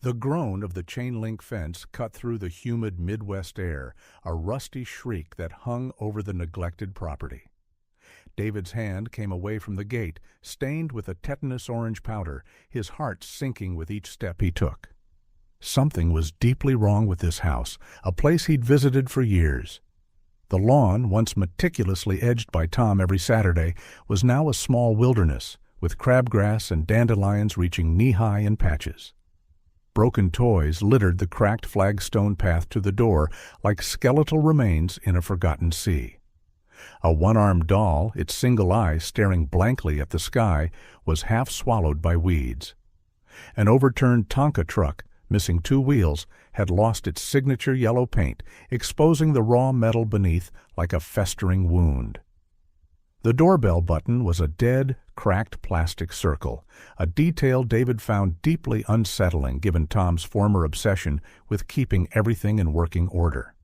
The groan of the chain-link fence cut through the humid Midwest air, a rusty shriek that hung over the neglected property. David's hand came away from the gate, stained with a tetanus orange powder, his heart sinking with each step he took. Something was deeply wrong with this house, a place he'd visited for years. The lawn, once meticulously edged by Tom every Saturday, was now a small wilderness, with crabgrass and dandelions reaching knee-high in patches. Broken toys littered the cracked flagstone path to the door like skeletal remains in a forgotten sea. A one-armed doll, its single eye staring blankly at the sky, was half swallowed by weeds. An overturned Tonka truck, missing 2 wheels, had lost its signature yellow paint, exposing the raw metal beneath like a festering wound. The doorbell button was a dead, cracked plastic circle, a detail David found deeply unsettling given Tom's former obsession with keeping everything in working order.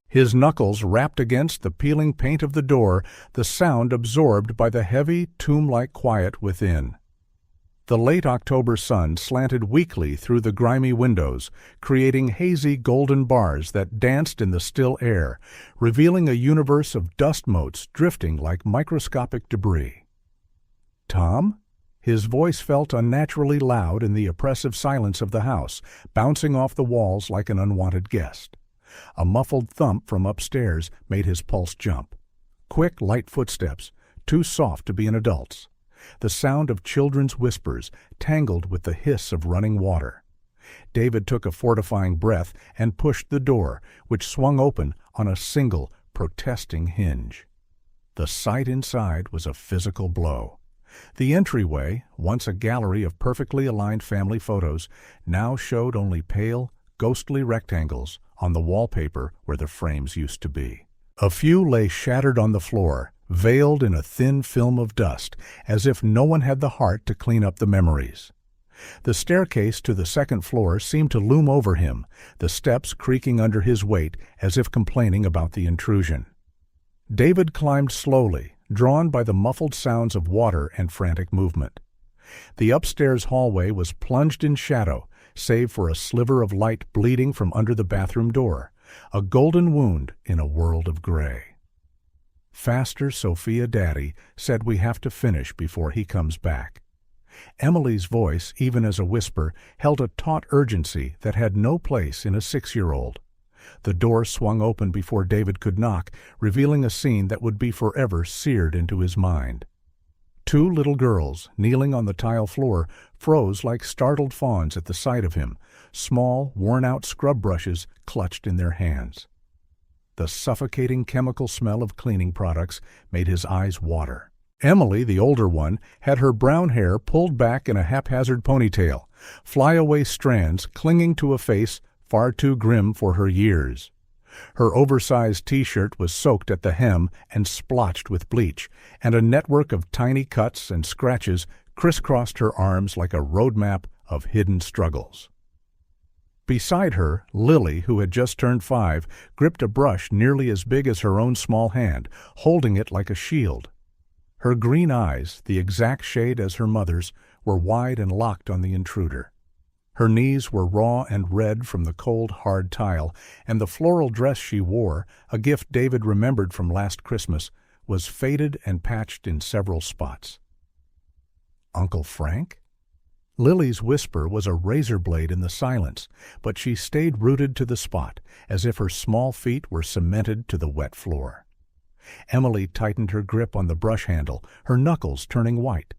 His knuckles rapped against the peeling paint of the door, the sound absorbed by the heavy, tomb-like quiet within. The late October sun slanted weakly through the grimy windows, creating hazy golden bars that danced in the still air, revealing a universe of dust motes drifting like microscopic debris. "Tom?" His voice felt unnaturally loud in the oppressive silence of the house, bouncing off the walls like an unwanted guest. A muffled thump from upstairs made his pulse jump. Quick, light footsteps, too soft to be an adult's. The sound of children's whispers tangled with the hiss of running water. David took a fortifying breath and pushed the door, which swung open on a single, protesting hinge. The sight inside was a physical blow. The entryway, once a gallery of perfectly aligned family photos, now showed only pale, ghostly rectangles on the wallpaper where the frames used to be. A few lay shattered on the floor, veiled in a thin film of dust, as if no one had the heart to clean up the memories. The staircase to the second floor seemed to loom over him, the steps creaking under his weight as if complaining about the intrusion. David climbed slowly, drawn by the muffled sounds of water and frantic movement. The upstairs hallway was plunged in shadow, save for a sliver of light bleeding from under the bathroom door, a golden wound in a world of gray. "Faster, Sophia, Daddy," said we have to finish before he comes back. Emily's voice, even as a whisper, held a taut urgency that had no place in a 6-year-old. The door swung open before David could knock, revealing a scene that would be forever seared into his mind. 2 little girls, kneeling on the tile floor, froze like startled fawns at the sight of him, small, worn-out scrub brushes clutched in their hands. The suffocating chemical smell of cleaning products made his eyes water. Emily, the older one, had her brown hair pulled back in a haphazard ponytail, flyaway strands clinging to a face far too grim for her years. Her oversized T-shirt was soaked at the hem and splotched with bleach, and a network of tiny cuts and scratches crisscrossed her arms like a roadmap of hidden struggles. Beside her, Lily, who had just turned 5, gripped a brush nearly as big as her own small hand, holding it like a shield. Her green eyes, the exact shade as her mother's, were wide and locked on the intruder. Her knees were raw and red from the cold, hard tile, and the floral dress she wore, a gift David remembered from last Christmas, was faded and patched in several spots. "Uncle Frank?" Lily's whisper was a razor blade in the silence, but she stayed rooted to the spot, as if her small feet were cemented to the wet floor. Emily tightened her grip on the brush handle, her knuckles turning white.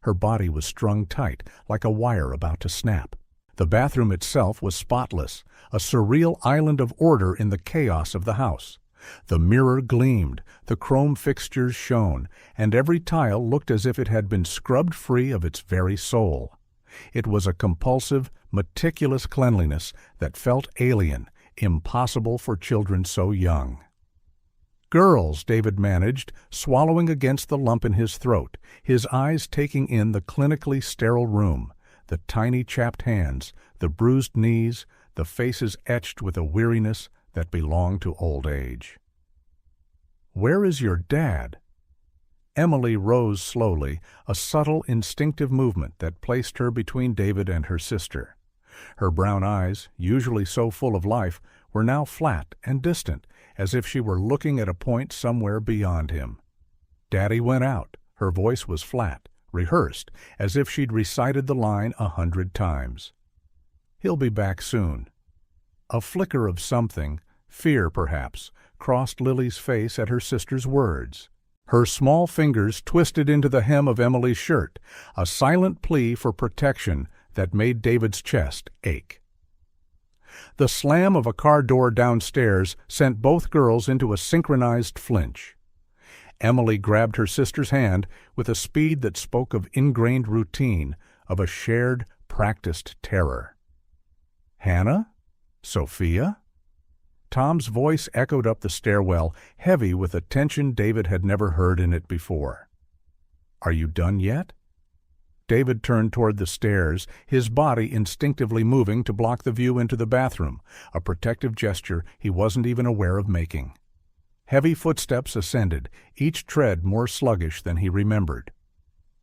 Her body was strung tight, like a wire about to snap. The bathroom itself was spotless, a surreal island of order in the chaos of the house. The mirror gleamed, the chrome fixtures shone, and every tile looked as if it had been scrubbed free of its very soul. It was a compulsive, meticulous cleanliness that felt alien, impossible for children so young. "Girls," David managed, swallowing against the lump in his throat, his eyes taking in the clinically sterile room, the tiny chapped hands, the bruised knees, the faces etched with a weariness that belonged to old age. "Where is your dad?" Emily rose slowly, a subtle, instinctive movement that placed her between David and her sister. Her brown eyes, usually so full of life, were now flat and distant, as if she were looking at a point somewhere beyond him. Daddy went out. Her voice was flat, rehearsed, as if she'd recited the line 100 times. He'll be back soon. A flicker of something, fear perhaps, crossed Lily's face at her sister's words. Her small fingers twisted into the hem of Emily's shirt, a silent plea for protection that made David's chest ache. The slam of a car door downstairs sent both girls into a synchronized flinch. Emily grabbed her sister's hand with a speed that spoke of ingrained routine, of a shared, practiced terror. "Hannah? Sophia?" Tom's voice echoed up the stairwell, heavy with a tension David had never heard in it before. "Are you done yet?" David turned toward the stairs, his body instinctively moving to block the view into the bathroom, a protective gesture he wasn't even aware of making. Heavy footsteps ascended, each tread more sluggish than he remembered.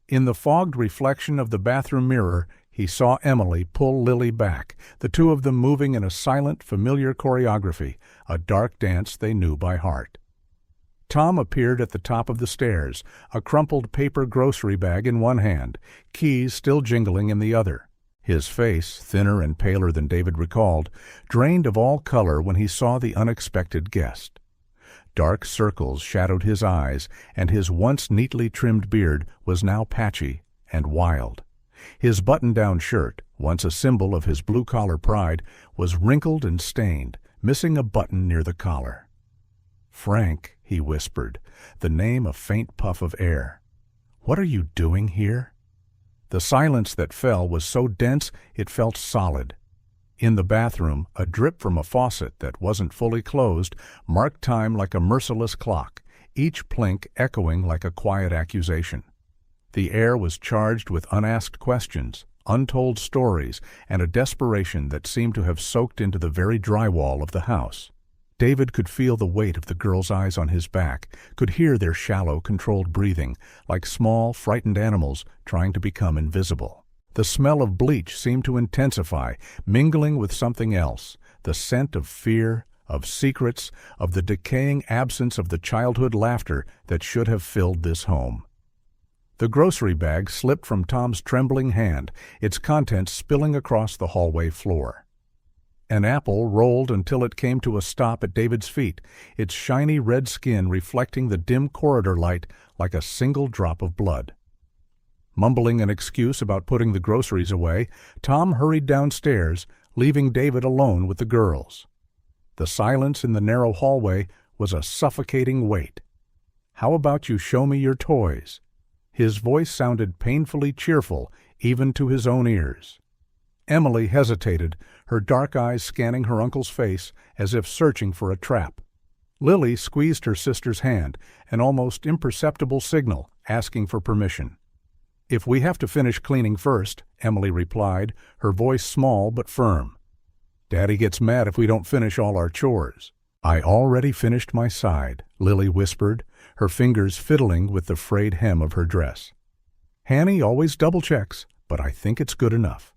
In the fogged reflection of the bathroom mirror, he saw Emily pull Lily back, the two of them moving in a silent, familiar choreography, a dark dance they knew by heart. Tom appeared at the top of the stairs, a crumpled paper grocery bag in one hand, keys still jingling in the other. His face, thinner and paler than David recalled, drained of all color when he saw the unexpected guest. Dark circles shadowed his eyes, and his once neatly trimmed beard was now patchy and wild. His button-down shirt, once a symbol of his blue-collar pride, was wrinkled and stained, missing a button near the collar. "Frank," he whispered, the name a faint puff of air. "What are you doing here?" The silence that fell was so dense it felt solid. In the bathroom, a drip from a faucet that wasn't fully closed marked time like a merciless clock, each plink echoing like a quiet accusation. The air was charged with unasked questions, untold stories, and a desperation that seemed to have soaked into the very drywall of the house. David could feel the weight of the girls' eyes on his back, could hear their shallow, controlled breathing, like small, frightened animals trying to become invisible. The smell of bleach seemed to intensify, mingling with something else, the scent of fear, of secrets, of the decaying absence of the childhood laughter that should have filled this home. The grocery bag slipped from Tom's trembling hand, its contents spilling across the hallway floor. An apple rolled until it came to a stop at David's feet, its shiny red skin reflecting the dim corridor light like a single drop of blood. Mumbling an excuse about putting the groceries away, Tom hurried downstairs, leaving David alone with the girls. The silence in the narrow hallway was a suffocating weight. "How about you show me your toys?" His voice sounded painfully cheerful, even to his own ears. Emily hesitated, her dark eyes scanning her uncle's face as if searching for a trap. Lily squeezed her sister's hand, an almost imperceptible signal, asking for permission. "If we have to finish cleaning first," Emily replied, her voice small but firm. "Daddy gets mad if we don't finish all our chores." "I already finished my side," Lily whispered, her fingers fiddling with the frayed hem of her dress. "Hanny always double-checks, but I think it's good enough."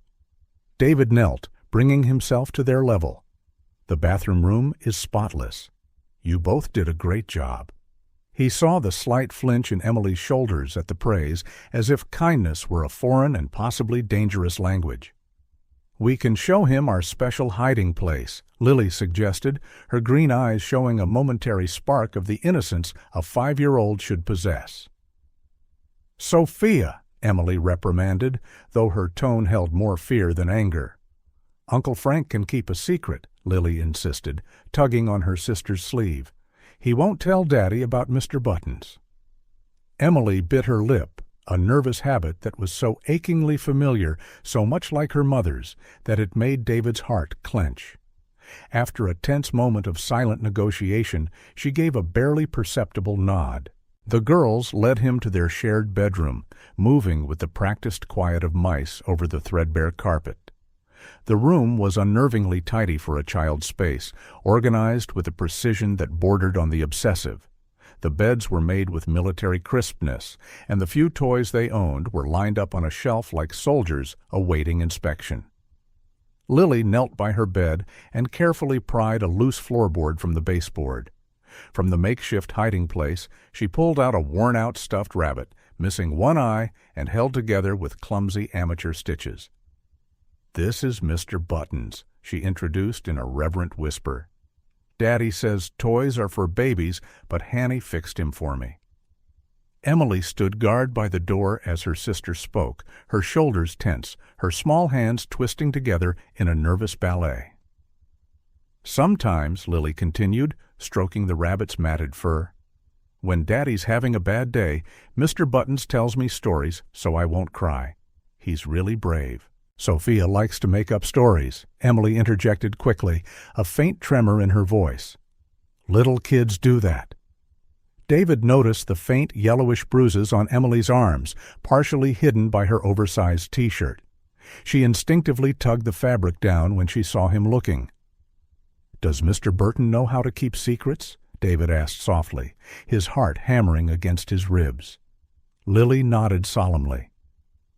David knelt, bringing himself to their level. "The bathroom room is spotless. You both did a great job." He saw the slight flinch in Emily's shoulders at the praise, as if kindness were a foreign and possibly dangerous language. "We can show him our special hiding place," Lily suggested, her green eyes showing a momentary spark of the innocence a 5-year-old should possess. "Sophia!" Emily reprimanded, though her tone held more fear than anger. "Uncle Frank can keep a secret," Lily insisted, tugging on her sister's sleeve. "He won't tell Daddy about Mr. Buttons." Emily bit her lip, a nervous habit that was so achingly familiar, so much like her mother's, that it made David's heart clench. After a tense moment of silent negotiation, she gave a barely perceptible nod. The girls led him to their shared bedroom, moving with the practiced quiet of mice over the threadbare carpet. The room was unnervingly tidy for a child's space, organized with a precision that bordered on the obsessive. The beds were made with military crispness, and the few toys they owned were lined up on a shelf like soldiers awaiting inspection. Lily knelt by her bed and carefully pried a loose floorboard from the baseboard. From the makeshift hiding place, she pulled out a worn-out stuffed rabbit, missing one eye and held together with clumsy amateur stitches. "This is Mr. Buttons," she introduced in a reverent whisper. "Daddy says toys are for babies, but Hanny fixed him for me." Emily stood guard by the door as her sister spoke, her shoulders tense, her small hands twisting together in a nervous ballet. "Sometimes," Lily continued, stroking the rabbit's matted fur, "when Daddy's having a bad day, Mr. Buttons tells me stories so I won't cry. He's really brave." "Sophia likes to make up stories," Emily interjected quickly, a faint tremor in her voice. "Little kids do that." David noticed the faint yellowish bruises on Emily's arms, partially hidden by her oversized T-shirt. She instinctively tugged the fabric down when she saw him looking. "Does Mr. Burton know how to keep secrets?" David asked softly, his heart hammering against his ribs. Lily nodded solemnly.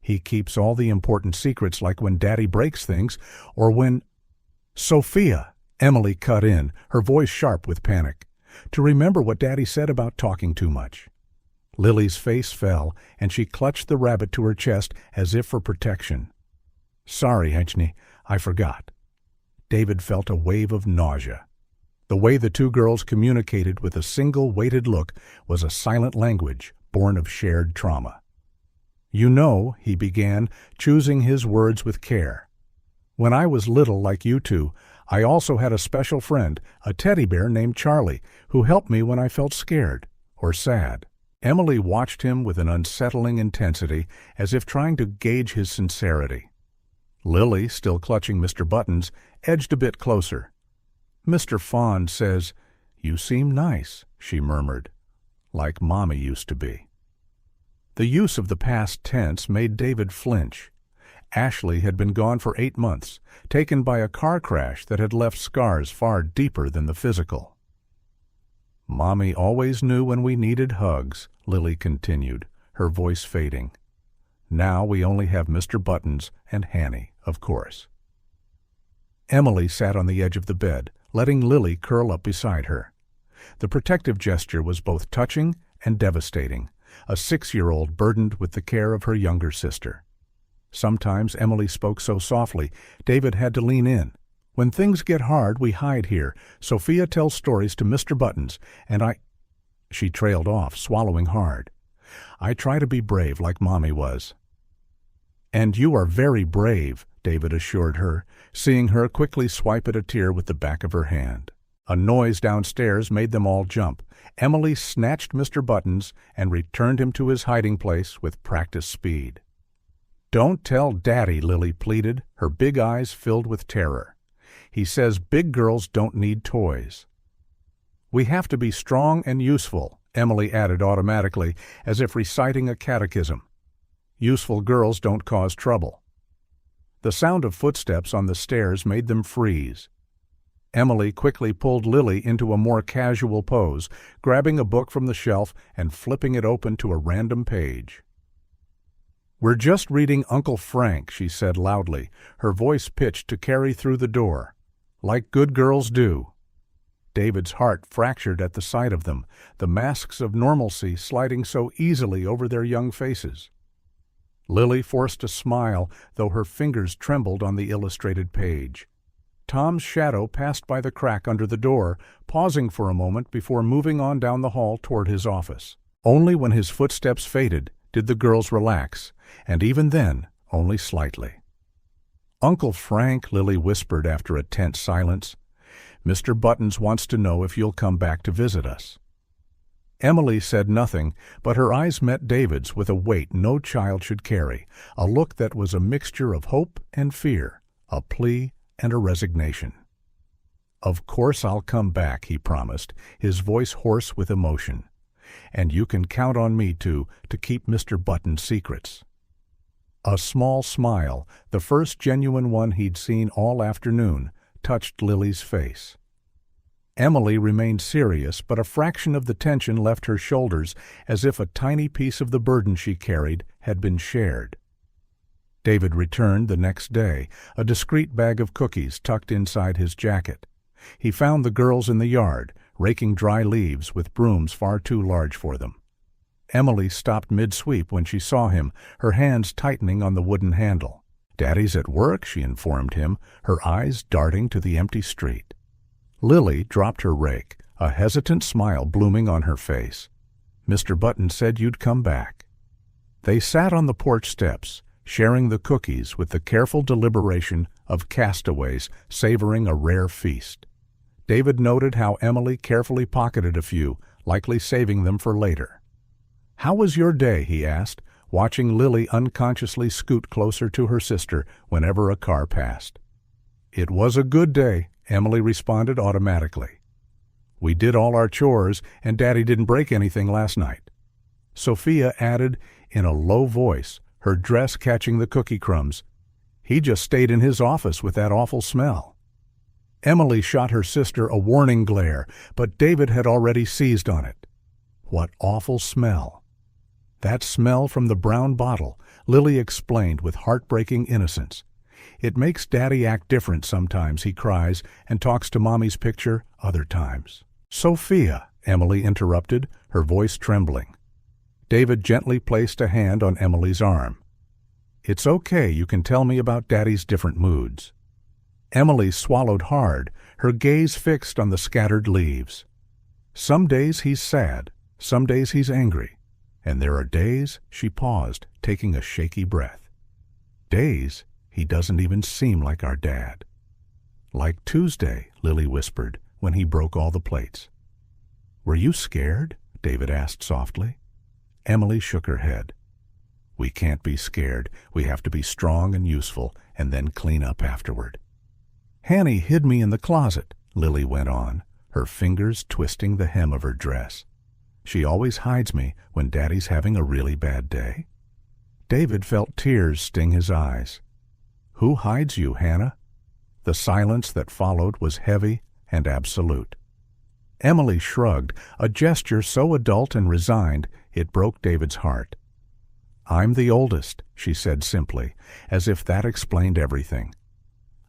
"He keeps all the important secrets, like when Daddy breaks things, or when—" "Sophia!" Emily cut in, her voice sharp with panic. "To remember what Daddy said about talking too much." Lily's face fell, and she clutched the rabbit to her chest as if for protection. "Sorry, Henchny, I forgot." David felt a wave of nausea. The way the two girls communicated with a single weighted look was a silent language born of shared trauma. "You know," he began, choosing his words with care, "when I was little like you two, I also had a special friend, a teddy bear named Charlie, who helped me when I felt scared or sad." Emily watched him with an unsettling intensity, as if trying to gauge his sincerity. Lily, still clutching Mr. Buttons, edged a bit closer. "Mr. Fond says, 'You seem nice,'" she murmured, "like Mommy used to be." The use of the past tense made David flinch. Ashley had been gone for 8 months, taken by a car crash that had left scars far deeper than the physical. "Mommy always knew when we needed hugs," Lily continued, her voice fading. "Now we only have Mr. Buttons and Hanny, of course." Emily sat on the edge of the bed, letting Lily curl up beside her. The protective gesture was both touching and devastating, a 6-year-old burdened with the care of her younger sister. Sometimes Emily spoke so softly, David had to lean in. "When things get hard, we hide here. Sophia tells stories to Mr. Buttons, and I—" She trailed off, swallowing hard. "I try to be brave like Mommy was." "And you are very brave," David assured her, seeing her quickly swipe at a tear with the back of her hand. A noise downstairs made them all jump. Emily snatched Mr. Buttons and returned him to his hiding place with practiced speed. "Don't tell Daddy," Lily pleaded, her big eyes filled with terror. "He says big girls don't need toys." "We have to be strong and useful," Emily added automatically, as if reciting a catechism. "Useful girls don't cause trouble." The sound of footsteps on the stairs made them freeze. Emily quickly pulled Lily into a more casual pose, grabbing a book from the shelf and flipping it open to a random page. "We're just reading Uncle Frank," she said loudly, her voice pitched to carry through the door. "Like good girls do." David's heart fractured at the sight of them, the masks of normalcy sliding so easily over their young faces. Lily forced a smile, though her fingers trembled on the illustrated page. Tom's shadow passed by the crack under the door, pausing for a moment before moving on down the hall toward his office. Only when his footsteps faded did the girls relax, and even then, only slightly. "Uncle Frank," Lily whispered after a tense silence, "Mr. Buttons wants to know if you'll come back to visit us." Emily said nothing, but her eyes met David's with a weight no child should carry, a look that was a mixture of hope and fear, a plea and a resignation. "Of course I'll come back," he promised, his voice hoarse with emotion. "And you can count on me to keep Mr. Buttons' secrets." A small smile, the first genuine one he'd seen all afternoon, touched Lily's face. Emily remained serious, but a fraction of the tension left her shoulders, as if a tiny piece of the burden she carried had been shared. David returned the next day, a discreet bag of cookies tucked inside his jacket. He found the girls in the yard, raking dry leaves with brooms far too large for them. Emily stopped mid-sweep when she saw him, her hands tightening on the wooden handle. "Daddy's at work," she informed him, her eyes darting to the empty street. Lily dropped her rake, a hesitant smile blooming on her face. "Mr. Button said you'd come back." They sat on the porch steps, sharing the cookies with the careful deliberation of castaways savoring a rare feast. David noted how Emily carefully pocketed a few, likely saving them for later. "How was your day?" he asked, watching Lily unconsciously scoot closer to her sister whenever a car passed. "It was a good day," Emily responded automatically. "We did all our chores, and Daddy didn't break anything last night." Sophia added in a low voice, her dress catching the cookie crumbs, "He just stayed in his office with that awful smell." Emily shot her sister a warning glare, but David had already seized on it. What awful smell! "That smell from the brown bottle," Lily explained with heartbreaking innocence. "It makes Daddy act different sometimes," he cries, and talks to Mommy's picture other times. "Sophia," Emily interrupted, her voice trembling. David gently placed a hand on Emily's arm. "It's okay, you can tell me about Daddy's different moods." Emily swallowed hard, her gaze fixed on the scattered leaves. "Some days he's sad, some days he's angry, and there are days," she paused, taking a shaky breath. "Days he doesn't even seem like our Dad." "Like Tuesday," Lily whispered, when he broke all the plates. "Were you scared?" David asked softly. Emily shook her head. "We can't be scared. We have to be strong and useful, and then clean up afterward." "Hanny hid me in the closet," Lily went on, her fingers twisting the hem of her dress. "She always hides me when Daddy's having a really bad day." David felt tears sting his eyes. "Who hides you, Hannah?" The silence that followed was heavy and absolute. Emily shrugged, a gesture so adult and resigned it broke David's heart. "I'm the oldest," she said simply, as if that explained everything.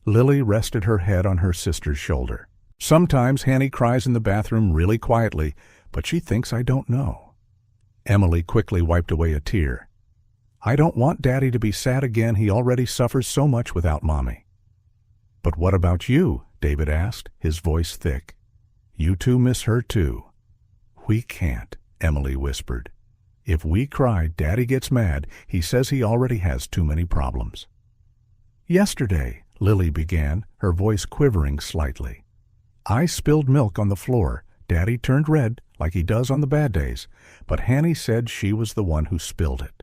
Lily rested her head on her sister's shoulder. "Sometimes Hanny cries in the bathroom really quietly, but she thinks I don't know." Emily quickly wiped away a tear. "I don't want Daddy to be sad again. He already suffers so much without Mommy." "But what about you?" David asked, his voice thick. "You two miss her too." "We can't," Emily whispered. "If we cry, Daddy gets mad. He says he already has too many problems." "Yesterday," Lily began, her voice quivering slightly, "I spilled milk on the floor. Daddy turned red, like he does on the bad days, but Hanny said she was the one who spilled it."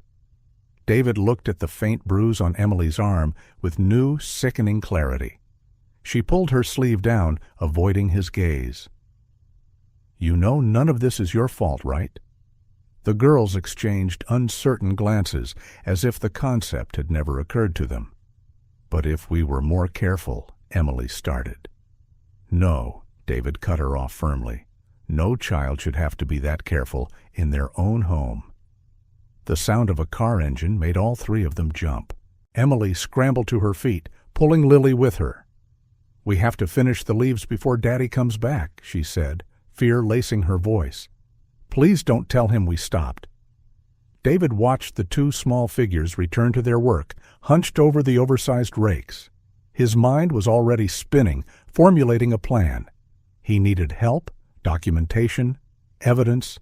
David looked at the faint bruise on Emily's arm with new, sickening clarity. She pulled her sleeve down, avoiding his gaze. "You know none of this is your fault, right?" The girls exchanged uncertain glances, as if the concept had never occurred to them. "But if we were more careful," Emily started. "No," David cut her off firmly. "No child should have to be that careful in their own home." The sound of a car engine made all three of them jump. Emily scrambled to her feet, pulling Lily with her. "We have to finish the leaves before Daddy comes back," she said, fear lacing her voice. "Please don't tell him we stopped." David watched the two small figures return to their work, hunched over the oversized rakes. His mind was already spinning, formulating a plan. He needed help, documentation, evidence.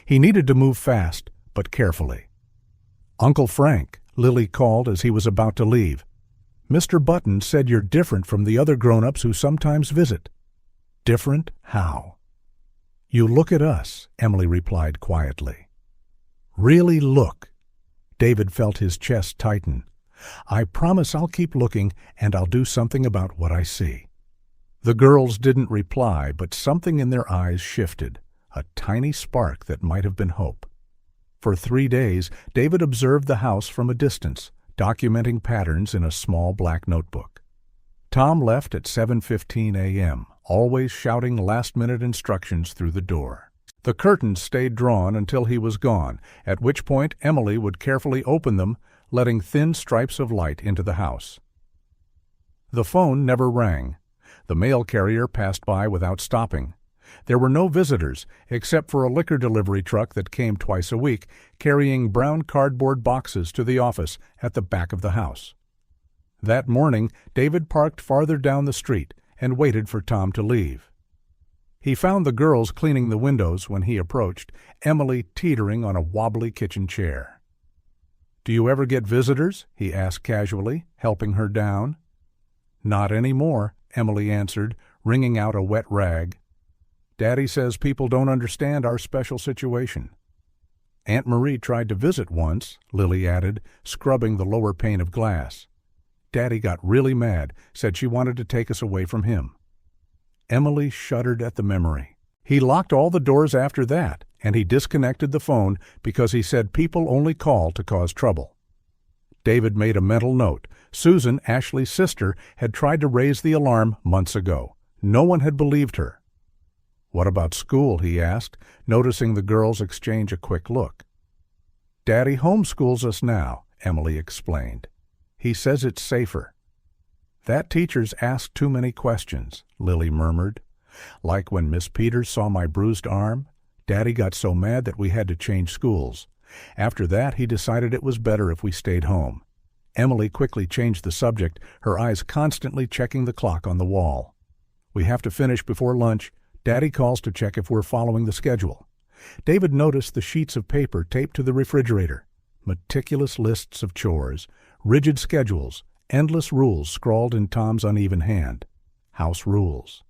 He needed to move fast, but carefully. "Uncle Frank," Lily called as he was about to leave. "Mr. Button said you're different from the other grown-ups who sometimes visit." "Different? How?" "You look at us," Emily replied quietly. "Really look." David felt his chest tighten. "I promise I'll keep looking, and I'll do something about what I see." The girls didn't reply, but something in their eyes shifted, a tiny spark that might have been hope. For 3 days, David observed the house from a distance, documenting patterns in a small black notebook. Tom left at 7:15 a.m., always shouting last-minute instructions through the door. The curtains stayed drawn until he was gone, at which point Emily would carefully open them, letting thin stripes of light into the house. The phone never rang. The mail carrier passed by without stopping. There were no visitors, except for a liquor delivery truck that came twice a week, carrying brown cardboard boxes to the office at the back of the house. That morning, David parked farther down the street and waited for Tom to leave. He found the girls cleaning the windows when he approached, Emily teetering on a wobbly kitchen chair. "Do you ever get visitors?" he asked casually, helping her down. "Not anymore," Emily answered, wringing out a wet rag. "Daddy says people don't understand our special situation." "Aunt Marie tried to visit once," Lily added, scrubbing the lower pane of glass. "Daddy got really mad, said she wanted to take us away from him." Emily shuddered at the memory. "He locked all the doors after that, and he disconnected the phone because he said people only call to cause trouble." David made a mental note. Susan, Ashley's sister, had tried to raise the alarm months ago. No one had believed her. "What about school?" he asked, noticing the girls exchange a quick look. "Daddy homeschools us now," Emily explained. "He says it's safer." "That teacher's asked too many questions," Lily murmured. "Like when Miss Peters saw my bruised arm. Daddy got so mad that we had to change schools. After that, he decided it was better if we stayed home." Emily quickly changed the subject, her eyes constantly checking the clock on the wall. "We have to finish before lunch. Daddy calls to check if we're following the schedule." David noticed the sheets of paper taped to the refrigerator. Meticulous lists of chores, rigid schedules, endless rules scrawled in Tom's uneven hand. House rules.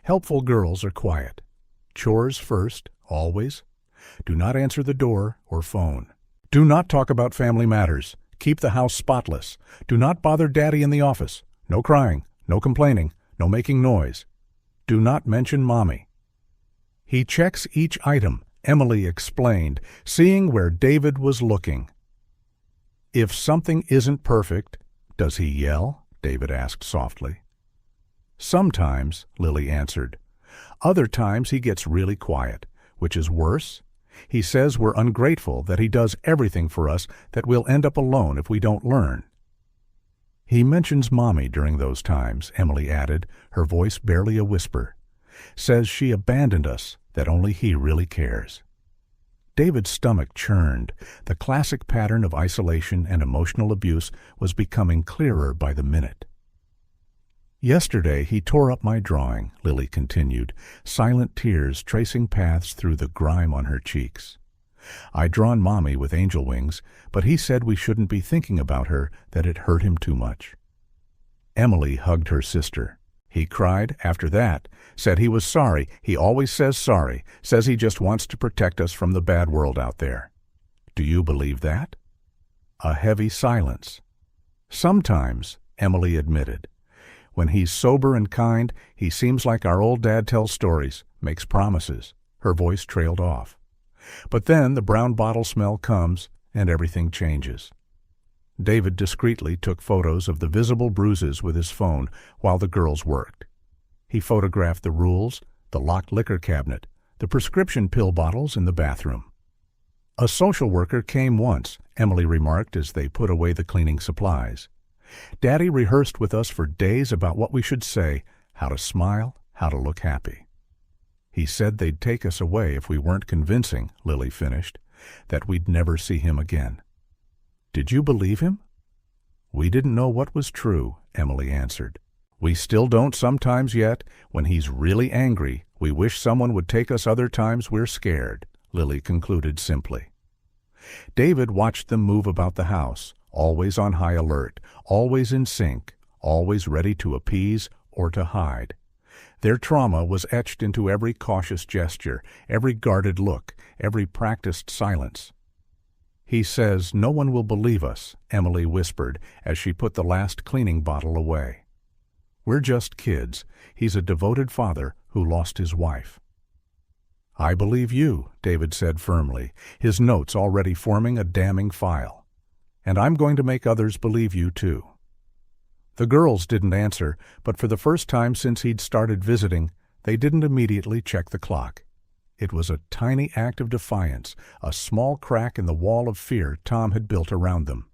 Helpful girls are quiet. Chores first, always. Do not answer the door or phone. Do not talk about family matters. Keep the house spotless. Do not bother Daddy in the office. No crying, no complaining, no making noise. Do not mention Mommy. He checks each item, Emily explained, seeing where David was looking. "If something isn't perfect, does he yell?" David asked softly. "Sometimes," Lily answered. "Other times he gets really quiet, which is worse. He says we're ungrateful, that he does everything for us, that we'll end up alone if we don't learn." "He mentions Mommy during those times," Emily added, her voice barely a whisper. "Says she abandoned us, that only he really cares." David's stomach churned. The classic pattern of isolation and emotional abuse was becoming clearer by the minute. "Yesterday he tore up my drawing," Lily continued, silent tears tracing paths through the grime on her cheeks. "I'd drawn Mommy with angel wings, but he said we shouldn't be thinking about her, that it hurt him too much." Emily hugged her sister. "He cried after that, said he was sorry. He always says sorry, says he just wants to protect us from the bad world out there." "Do you believe that?" A heavy silence. "Sometimes," Emily admitted. "When he's sober and kind, he seems like our old dad tells stories, makes promises." Her voice trailed off. "But then the brown bottle smell comes, and everything changes." David discreetly took photos of the visible bruises with his phone while the girls worked. He photographed the rules, the locked liquor cabinet, the prescription pill bottles in the bathroom. "A social worker came once," Emily remarked as they put away the cleaning supplies. "Daddy rehearsed with us for days about what we should say, how to smile, how to look happy." "He said they'd take us away if we weren't convincing," Lily finished, "that we'd never see him again." "Did you believe him?" "We didn't know what was true," Emily answered. "We still don't sometimes yet. When he's really angry, we wish someone would take us. Other times we're scared," Lily concluded simply. David watched them move about the house, always on high alert, always in sync, always ready to appease or to hide. Their trauma was etched into every cautious gesture, every guarded look, every practiced silence. "He says no one will believe us," Emily whispered as she put the last cleaning bottle away. "We're just kids. He's a devoted father who lost his wife." "I believe you," David said firmly, his notes already forming a damning file. "And I'm going to make others believe you too." The girls didn't answer, but for the first time since he'd started visiting, they didn't immediately check the clock. It was a tiny act of defiance, a small crack in the wall of fear Tom had built around them.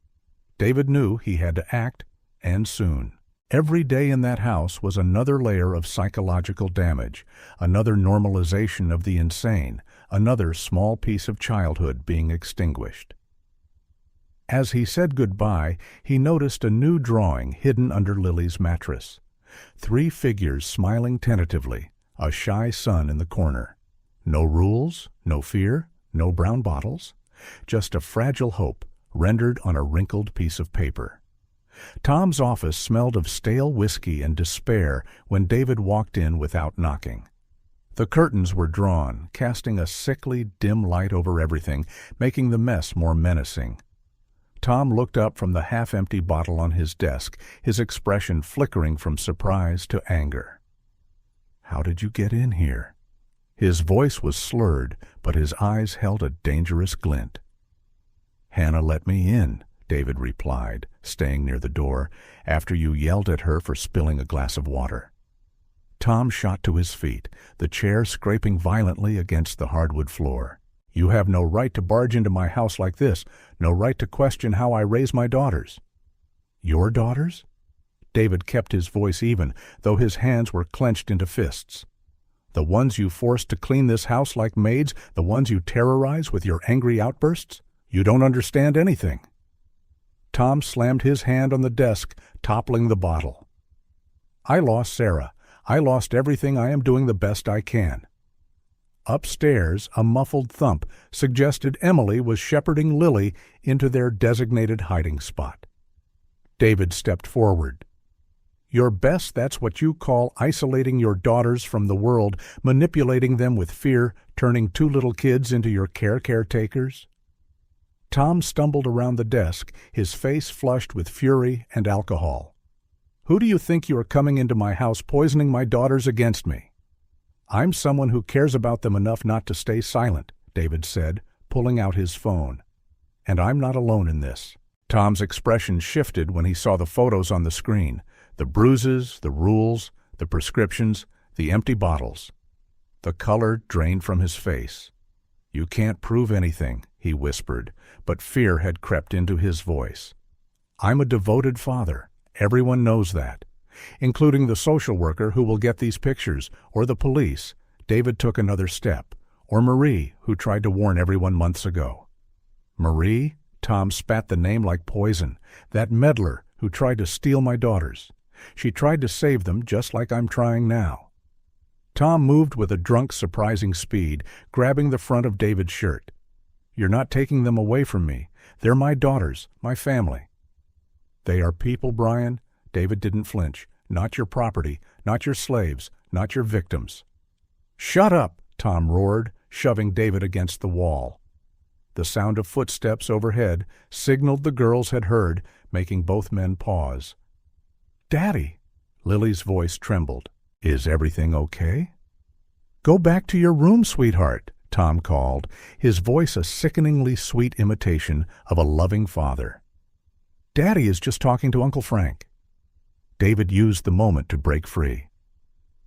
David knew he had to act, and soon. Every day in that house was another layer of psychological damage, another normalization of the insane, another small piece of childhood being extinguished. As he said goodbye, he noticed a new drawing hidden under Lily's mattress. 3 figures smiling tentatively, a shy son in the corner. No rules, no fear, no brown bottles, just a fragile hope rendered on a wrinkled piece of paper. Tom's office smelled of stale whiskey and despair when David walked in without knocking. The curtains were drawn, casting a sickly, dim light over everything, making the mess more menacing. Tom looked up from the half-empty bottle on his desk, his expression flickering from surprise to anger. "How did you get in here?" His voice was slurred, but his eyes held a dangerous glint. "Hannah let me in," David replied, staying near the door, "after you yelled at her for spilling a glass of water." Tom shot to his feet, the chair scraping violently against the hardwood floor. "You have no right to barge into my house like this, no right to question how I raise my daughters." "Your daughters?" David kept his voice even, though his hands were clenched into fists. "The ones you forced to clean this house like maids, the ones you terrorize with your angry outbursts? You don't understand anything." Tom slammed his hand on the desk, toppling the bottle. "I lost Sarah. I lost everything. I am doing the best I can." Upstairs, a muffled thump suggested Emily was shepherding Lily into their designated hiding spot. David stepped forward. "Your best, that's what you call isolating your daughters from the world, manipulating them with fear, turning 2 little kids into your caretakers?" Tom stumbled around the desk, his face flushed with fury and alcohol. "Who do you think you are coming into my house poisoning my daughters against me?" "I'm someone who cares about them enough not to stay silent," David said, pulling out his phone. "And I'm not alone in this." Tom's expression shifted when he saw the photos on the screen, the bruises, the rules, the prescriptions, the empty bottles. The color drained from his face. "You can't prove anything," he whispered, but fear had crept into his voice. "I'm a devoted father. Everyone knows that. Including the social worker who will get these pictures, or the police," David took another step, "or Marie, who tried to warn everyone months ago." "Marie?" Tom spat the name like poison. "That meddler who tried to steal my daughters. She tried to save them just like I'm trying now." Tom moved with a drunk, surprising speed, grabbing the front of David's shirt. "You're not taking them away from me. They're my daughters, my family." "They are people, Brian." David didn't flinch. "Not your property, not your slaves, not your victims." "Shut up!" Tom roared, shoving David against the wall. The sound of footsteps overhead signaled the girls had heard, making both men pause. "Daddy!" Lily's voice trembled. "Is everything okay?" "Go back to your room, sweetheart," Tom called, his voice a sickeningly sweet imitation of a loving father. "Daddy is just talking to Uncle Frank." David used the moment to break free.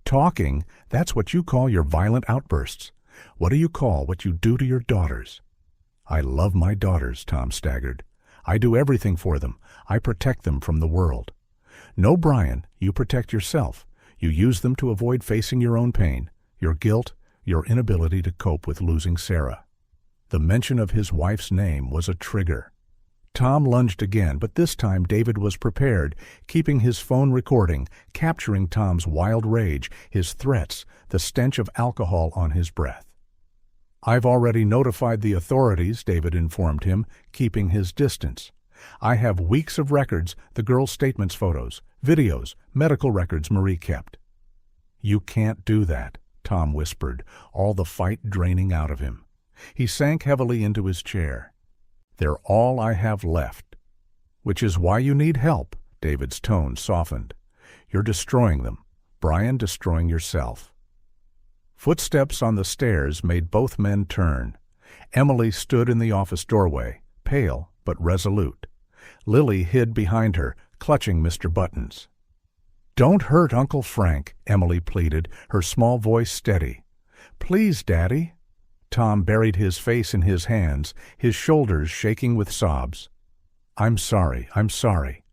"Talking, that's what you call your violent outbursts. What do you call what you do to your daughters?" "I love my daughters," Tom staggered. "I do everything for them. I protect them from the world." "No, Brian, you protect yourself. You use them to avoid facing your own pain, your guilt, your inability to cope with losing Sarah." The mention of his wife's name was a trigger. Tom lunged again, but this time David was prepared, keeping his phone recording, capturing Tom's wild rage, his threats, the stench of alcohol on his breath. "I've already notified the authorities," David informed him, keeping his distance. "I have weeks of records, the girls' statements, photos, videos, medical records Marie kept." "You can't do that," Tom whispered, all the fight draining out of him. He sank heavily into his chair. "They're all I have left." "Which is why you need help," David's tone softened. "You're destroying them. Brian, destroying yourself." Footsteps on the stairs made both men turn. Emily stood in the office doorway, pale but resolute. Lily hid behind her, clutching Mr. Buttons. "Don't hurt Uncle Frank," Emily pleaded, her small voice steady. "Please, Daddy." Tom buried his face in his hands, his shoulders shaking with sobs. I'm sorry, I'm sorry."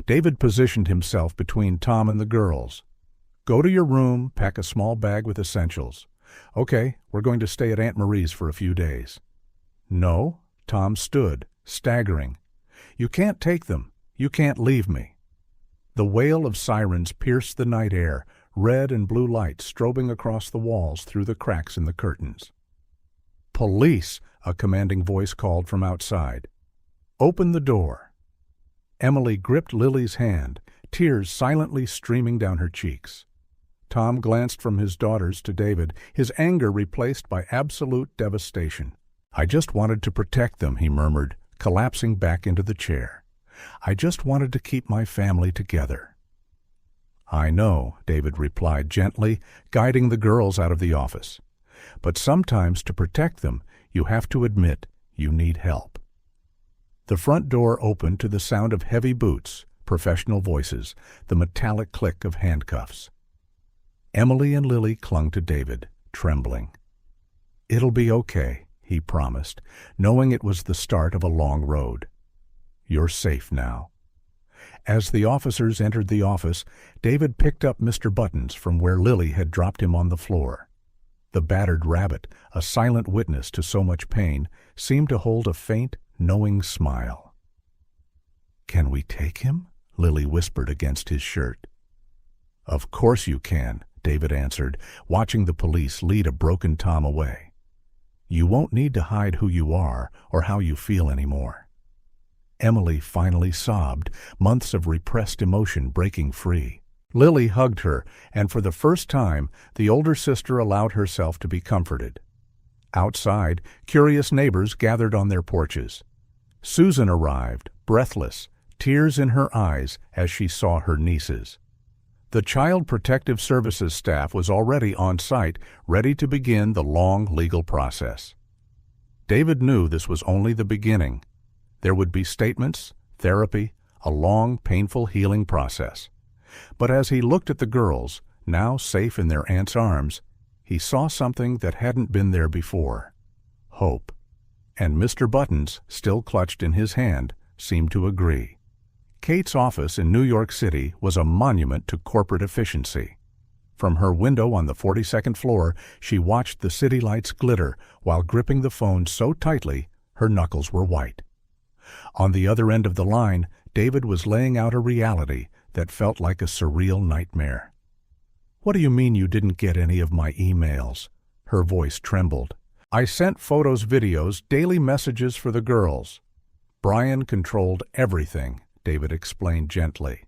David positioned himself between Tom and the girls. "Go to your room, pack a small bag with essentials. Okay, we're going to stay at Aunt Marie's for a few days." "No," Tom stood, staggering. "You can't take them. You can't leave me." The wail of sirens pierced the night air, red and blue lights strobing across the walls through the cracks in the curtains. "Police!" a commanding voice called from outside. "Open the door." Emily gripped Lily's hand, tears silently streaming down her cheeks. Tom glanced from his daughters to David, his anger replaced by absolute devastation. "I just wanted to protect them," he murmured, collapsing back into the chair. "I just wanted to keep my family together." "I know," David replied gently, guiding the girls out of the office. "But sometimes to protect them, you have to admit you need help." The front door opened to the sound of heavy boots, professional voices, the metallic click of handcuffs. Emily and Lily clung to David, trembling. "It'll be okay," he promised, knowing it was the start of a long road. "You're safe now." As the officers entered the office, David picked up Mr. Buttons from where Lily had dropped him on the floor. The battered rabbit, a silent witness to so much pain, seemed to hold a faint, knowing smile. "Can we take him?" Lily whispered against his shirt. "Of course you can," David answered, watching the police lead a broken Tom away. "You won't need to hide who you are or how you feel anymore." Emily finally sobbed, months of repressed emotion breaking free. Lily hugged her, and for the first time, the older sister allowed herself to be comforted. Outside, curious neighbors gathered on their porches. Susan arrived, breathless, tears in her eyes as she saw her nieces. The Child Protective Services staff was already on site, ready to begin the long legal process. David knew this was only the beginning. There would be statements, therapy, a long, painful healing process. But as he looked at the girls, now safe in their aunt's arms, he saw something that hadn't been there before: hope. And Mr. Buttons, still clutched in his hand, seemed to agree. Kate's office in New York City was a monument to corporate efficiency. From her window on the 42nd floor, she watched the city lights glitter while gripping the phone so tightly her knuckles were white. On the other end of the line, David was laying out a reality that felt like a surreal nightmare. "What do you mean you didn't get any of my emails?" Her voice trembled. "I sent photos, videos, daily messages for the girls." "Brian controlled everything," David explained gently.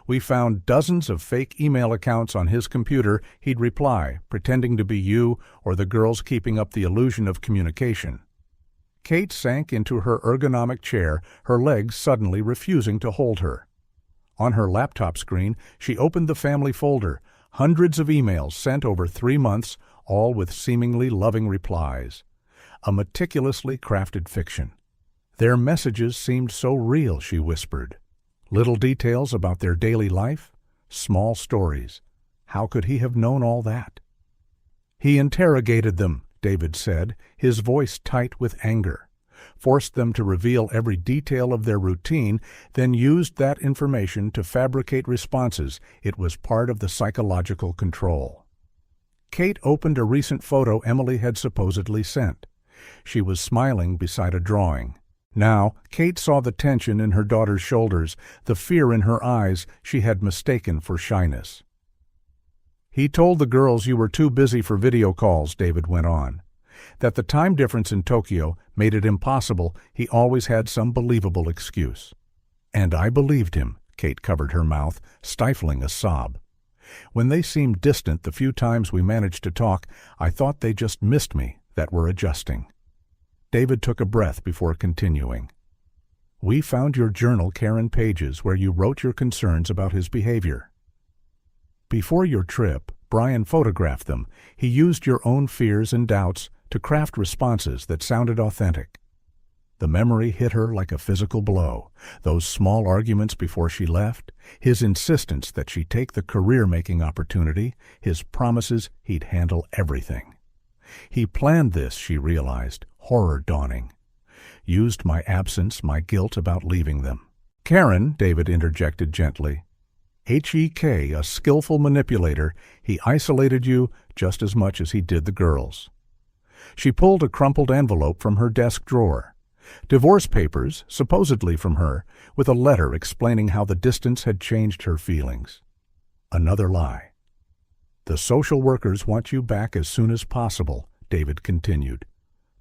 "We found dozens of fake email accounts on his computer. He'd reply, pretending to be you or the girls, keeping up the illusion of communication." Kate sank into her ergonomic chair, her legs suddenly refusing to hold her. On her laptop screen, she opened the family folder, hundreds of emails sent over 3 months, all with seemingly loving replies. A meticulously crafted fiction. Their messages seemed so real, she whispered. Little details about their daily life, small stories. How could he have known all that? "He interrogated them," David said, his voice tight with anger. "Forced them to reveal every detail of their routine, then used that information to fabricate responses. It was part of the psychological control." Kate opened a recent photo Emily had supposedly sent. She was smiling beside a drawing. Now, Kate saw the tension in her daughter's shoulders, the fear in her eyes she had mistaken for shyness. "He told the girls you were too busy for video calls," David went on. "That the time difference in Tokyo made it impossible. He always had some believable excuse." "And I believed him," Kate covered her mouth, stifling a sob. "When they seemed distant the few times we managed to talk, I thought they just missed me, that were adjusting." David took a breath before continuing. "We found your journal, Karen pages, where you wrote your concerns about his behavior. Before your trip, Brian photographed them. He used your own fears and doubts to craft responses that sounded authentic." The memory hit her like a physical blow. Those small arguments before she left, his insistence that she take the career-making opportunity, his promises he'd handle everything. He planned this, she realized, horror dawning. Used my absence, my guilt about leaving them. Karen, David interjected gently. H.E.K., a skillful manipulator, he isolated you just as much as he did the girls. She pulled a crumpled envelope from her desk drawer. Divorce papers, supposedly from her, with a letter explaining how the distance had changed her feelings. Another lie. The social workers want you back as soon as possible, David continued.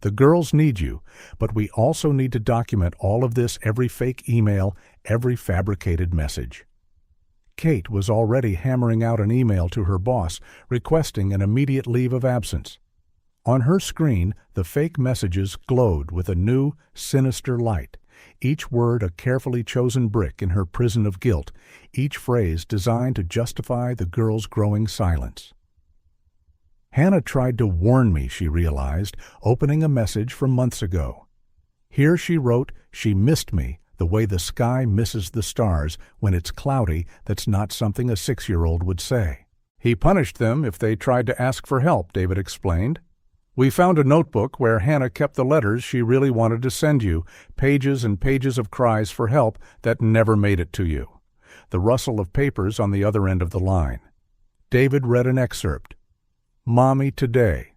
The girls need you, but we also need to document all of this, every fake email, every fabricated message. Kate was already hammering out an email to her boss requesting an immediate leave of absence. On her screen, the fake messages glowed with a new, sinister light, each word a carefully chosen brick in her prison of guilt, each phrase designed to justify the girl's growing silence. Hannah tried to warn me, she realized, opening a message from months ago. Here she wrote, she missed me the way the sky misses the stars when it's cloudy. That's not something a 6-year-old would say. He punished them if they tried to ask for help, David explained. We found a notebook where Hannah kept the letters she really wanted to send you, pages and pages of cries for help that never made it to you. The rustle of papers on the other end of the line. David read an excerpt. Mommy, today.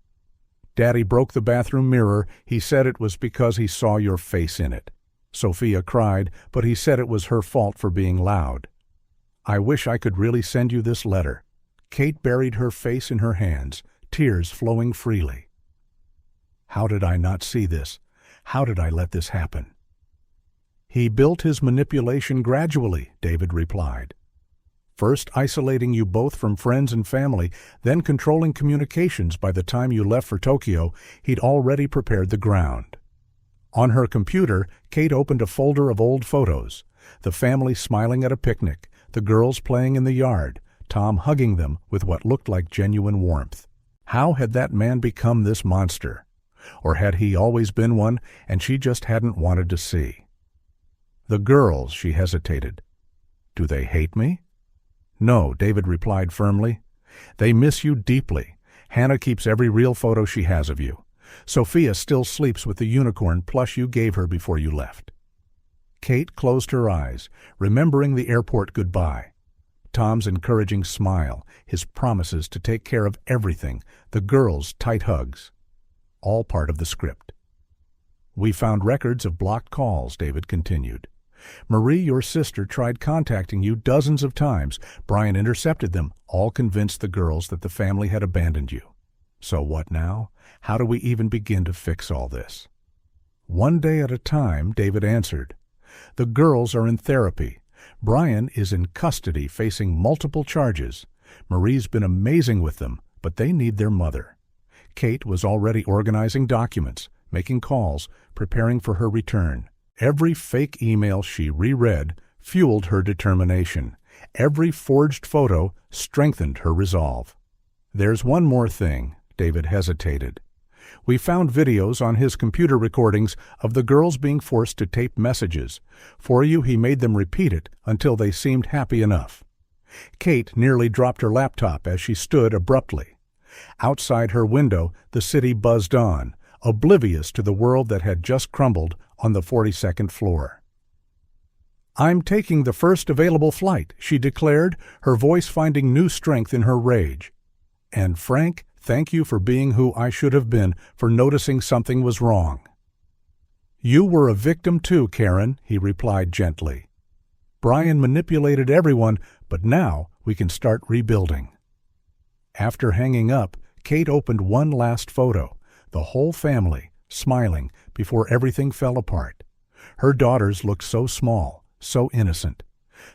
Daddy broke the bathroom mirror. He said it was because he saw your face in it. Sophia cried, but he said it was her fault for being loud. I wish I could really send you this letter. Kate buried her face in her hands, tears flowing freely. How did I not see this? How did I let this happen? He built his manipulation gradually, David replied. First isolating you both from friends and family, then controlling communications. By the time you left for Tokyo, he'd already prepared the ground. On her computer, Kate opened a folder of old photos. The family smiling at a picnic, the girls playing in the yard, Tom hugging them with what looked like genuine warmth. How had that man become this monster? Or had he always been one, and she just hadn't wanted to see? The girls, she hesitated. Do they hate me? No, David replied firmly. They miss you deeply. Hannah keeps every real photo she has of you. Sophia still sleeps with the unicorn plush you gave her before you left. Kate closed her eyes, remembering the airport goodbye. Tom's encouraging smile, his promises to take care of everything, the girls' tight hugs. All part of the script. We found records of blocked calls, David continued. Marie, your sister, tried contacting you dozens of times. Brian intercepted them, all convinced the girls that the family had abandoned you. So what now? How do we even begin to fix all this? One day at a time, David answered. The girls are in therapy. Brian is in custody facing multiple charges. Marie's been amazing with them, but they need their mother. Kate was already organizing documents, making calls, preparing for her return. Every fake email she reread fueled her determination. Every forged photo strengthened her resolve. There's one more thing, David hesitated. We found videos on his computer recordings of the girls being forced to tape messages. For you, he made them repeat it until they seemed happy enough. Kate nearly dropped her laptop as she stood abruptly. Outside her window, the city buzzed on, oblivious to the world that had just crumbled on the 42nd floor. I'm taking the first available flight, she declared, her voice finding new strength in her rage. And Frank, thank you for being who I should have been, for noticing something was wrong. You were a victim too, Karen, he replied gently. Brian manipulated everyone, but now we can start rebuilding. After hanging up, Kate opened one last photo, the whole family, smiling, before everything fell apart. Her daughters looked so small, so innocent.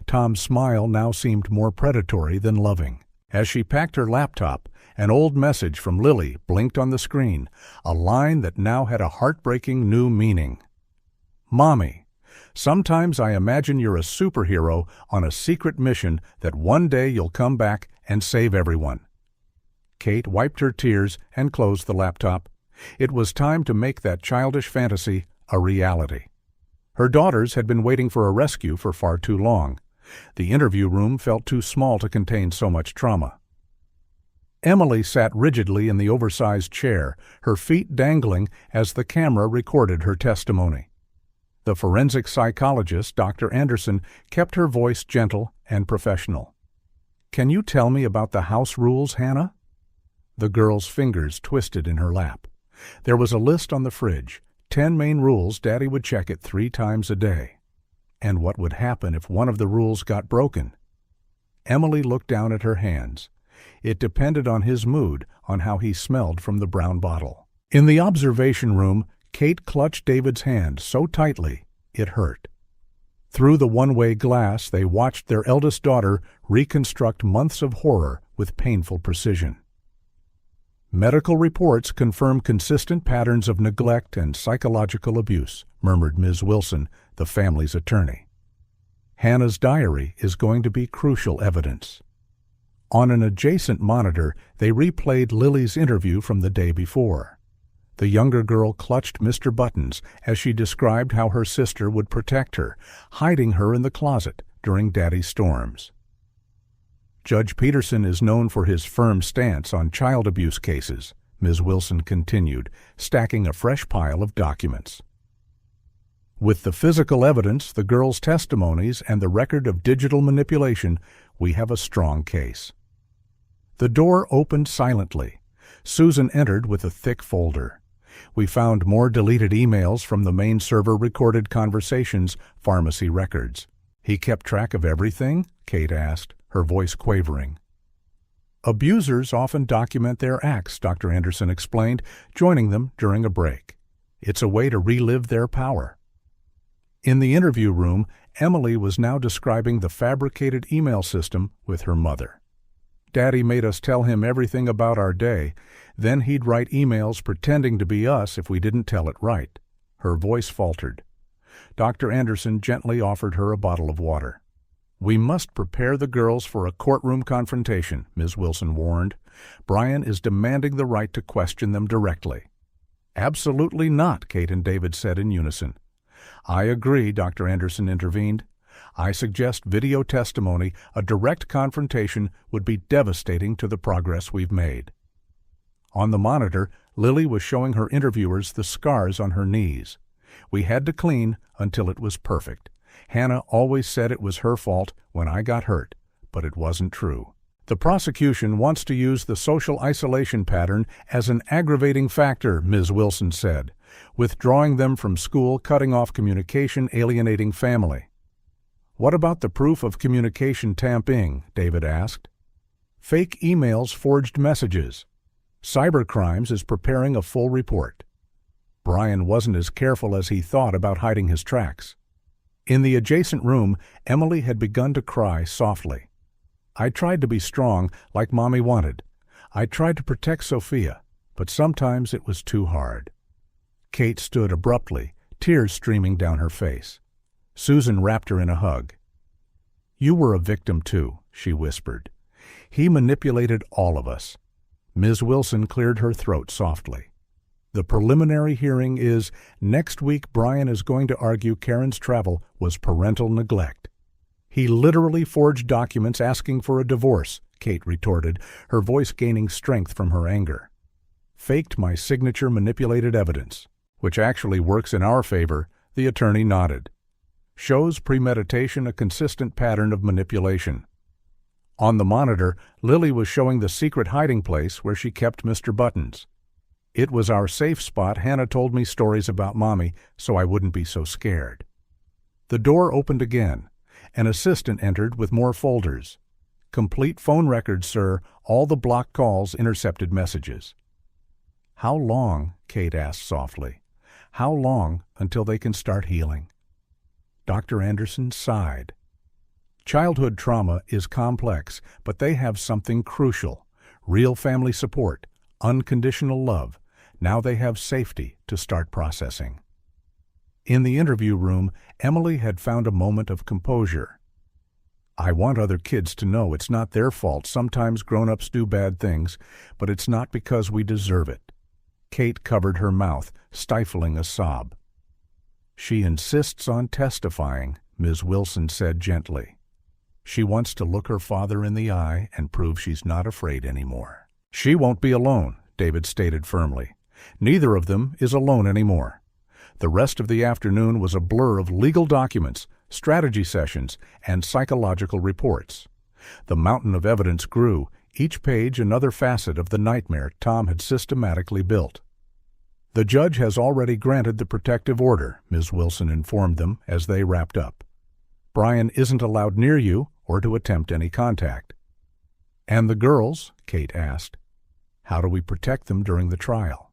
Tom's smile now seemed more predatory than loving. As she packed her laptop, an old message from Lily blinked on the screen, a line that now had a heartbreaking new meaning. Mommy, sometimes I imagine you're a superhero on a secret mission that one day you'll come back and save everyone. Kate wiped her tears and closed the laptop. It was time to make that childish fantasy a reality. Her daughters had been waiting for a rescue for far too long. The interview room felt too small to contain so much trauma. Emily sat rigidly in the oversized chair, her feet dangling as the camera recorded her testimony. The forensic psychologist, Dr. Anderson, kept her voice gentle and professional. "Can you tell me about the house rules, Hannah?" The girl's fingers twisted in her lap. There was a list on the fridge, 10 main rules. Daddy would check it 3 times a day. And what would happen if one of the rules got broken? Emily looked down at her hands. It depended on his mood, on how he smelled from the brown bottle. In the observation room, Kate clutched David's hand so tightly it hurt. Through the one-way glass, they watched their eldest daughter reconstruct months of horror with painful precision. "Medical reports confirm consistent patterns of neglect and psychological abuse," murmured Ms. Wilson, the family's attorney. "Hannah's diary is going to be crucial evidence." On an adjacent monitor, they replayed Lily's interview from the day before. The younger girl clutched Mr. Buttons as she described how her sister would protect her, hiding her in the closet during Daddy's storms. "Judge Peterson is known for his firm stance on child abuse cases," Ms. Wilson continued, stacking a fresh pile of documents. "With the physical evidence, the girl's testimonies, and the record of digital manipulation, we have a strong case." The door opened silently. Susan entered with a thick folder. "We found more deleted emails from the main server, recorded conversations, pharmacy records." "He kept track of everything?" Kate asked, her voice quavering. "Abusers often document their acts," Dr. Anderson explained, joining them during a break. "It's a way to relive their power." In the interview room, Emily was now describing the fabricated email system with her mother. "Daddy made us tell him everything about our day. Then he'd write emails pretending to be us if we didn't tell it right." Her voice faltered. Dr. Anderson gently offered her a bottle of water. "We must prepare the girls for a courtroom confrontation," Ms. Wilson warned. "Brian is demanding the right to question them directly." "Absolutely not," Kate and David said in unison. "I agree," Dr. Anderson intervened. "I suggest video testimony. A direct confrontation would be devastating to the progress we've made." On the monitor, Lily was showing her interviewers the scars on her knees. "We had to clean until it was perfect. Hannah always said it was her fault when I got hurt, but it wasn't true." "The prosecution wants to use the social isolation pattern as an aggravating factor," Ms. Wilson said, "withdrawing them from school, cutting off communication, alienating family." "What about the proof of communication tampering?" David asked. "Fake emails, forged messages. Cybercrimes is preparing a full report." Brian wasn't as careful as he thought about hiding his tracks. In the adjacent room, Emily had begun to cry softly. "I tried to be strong, like Mommy wanted. I tried to protect Sophia, but sometimes it was too hard." Kate stood abruptly, tears streaming down her face. Susan wrapped her in a hug. "You were a victim too," she whispered. "He manipulated all of us." Ms. Wilson cleared her throat softly. "The preliminary hearing is next week. Brian is going to argue Karen's travel was parental neglect." "He literally forged documents asking for a divorce," Kate retorted, her voice gaining strength from her anger. "Faked my signature, manipulated evidence, which actually works in our favor," the attorney nodded. "Shows premeditation, a consistent pattern of manipulation." On the monitor, Lily was showing the secret hiding place where she kept Mr. Buttons. "It was our safe spot. Hannah told me stories about Mommy so I wouldn't be so scared." The door opened again. An assistant entered with more folders. "Complete phone records, sir. All the blocked calls, intercepted messages." "How long?" Kate asked softly. "How long until they can start healing?" Dr. Anderson sighed. "Childhood trauma is complex, but they have something crucial: real family support, unconditional love. Now they have safety to start processing." In the interview room, Emily had found a moment of composure. "I want other kids to know it's not their fault. Sometimes grown-ups do bad things, but it's not because we deserve it." Kate covered her mouth, stifling a sob. "She insists on testifying," Ms. Wilson said gently. "She wants to look her father in the eye and prove she's not afraid anymore." "She won't be alone," David stated firmly. "Neither of them is alone anymore." The rest of the afternoon was a blur of legal documents, strategy sessions, and psychological reports. The mountain of evidence grew, each page another facet of the nightmare Tom had systematically built. "The judge has already granted the protective order," Ms. Wilson informed them as they wrapped up. "Brian isn't allowed near you or to attempt any contact." "And the girls?" Kate asked. "How do we protect them during the trial?"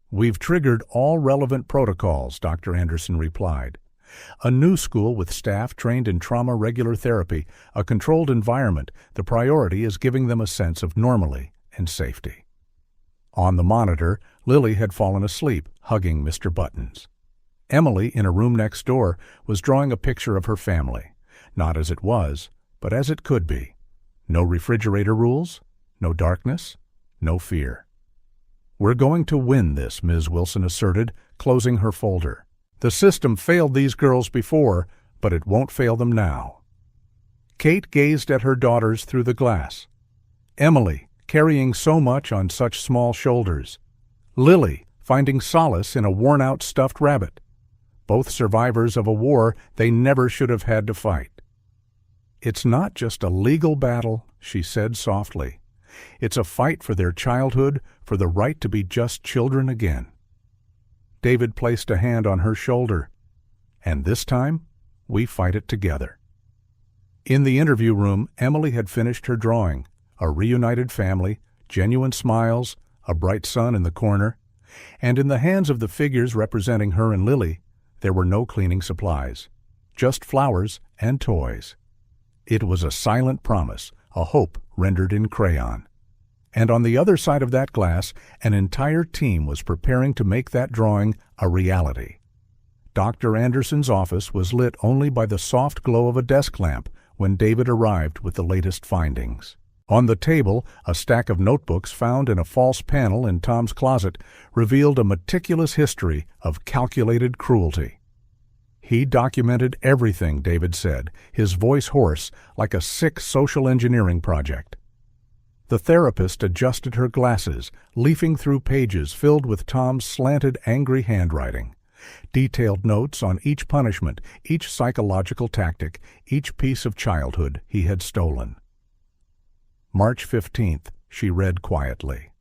"We've triggered all relevant protocols," Dr. Anderson replied. "A new school with staff trained in trauma regular therapy, a controlled environment. The priority is giving them a sense of normalcy and safety." On the monitor, Lily had fallen asleep, hugging Mr. Buttons. Emily, in a room next door, was drawing a picture of her family, not as it was, but as it could be. No refrigerator rules, no darkness, no fear. "We're going to win this," Ms. Wilson asserted, closing her folder. "The system failed these girls before, but it won't fail them now." Kate gazed at her daughters through the glass. Emily, carrying so much on such small shoulders. Lily, finding solace in a worn-out stuffed rabbit. Both survivors of a war they never should have had to fight. "It's not just a legal battle," she said softly. "It's a fight for their childhood, for the right to be just children again." David placed a hand on her shoulder. "And this time, we fight it together." In the interview room, Emily had finished her drawing. A reunited family, genuine smiles, a bright sun in the corner, and in the hands of the figures representing her and Lily, there were no cleaning supplies, just flowers and toys. It was a silent promise, a hope rendered in crayon. And on the other side of that glass, an entire team was preparing to make that drawing a reality. Dr. Anderson's office was lit only by the soft glow of a desk lamp when David arrived with the latest findings. On the table, a stack of notebooks found in a false panel in Tom's closet revealed a meticulous history of calculated cruelty. "He documented everything," David said, his voice hoarse, like a sick social engineering project. The therapist adjusted her glasses, leafing through pages filled with Tom's slanted, angry handwriting. Detailed notes on each punishment, each psychological tactic, each piece of childhood he had stolen. March 15th, she read quietly.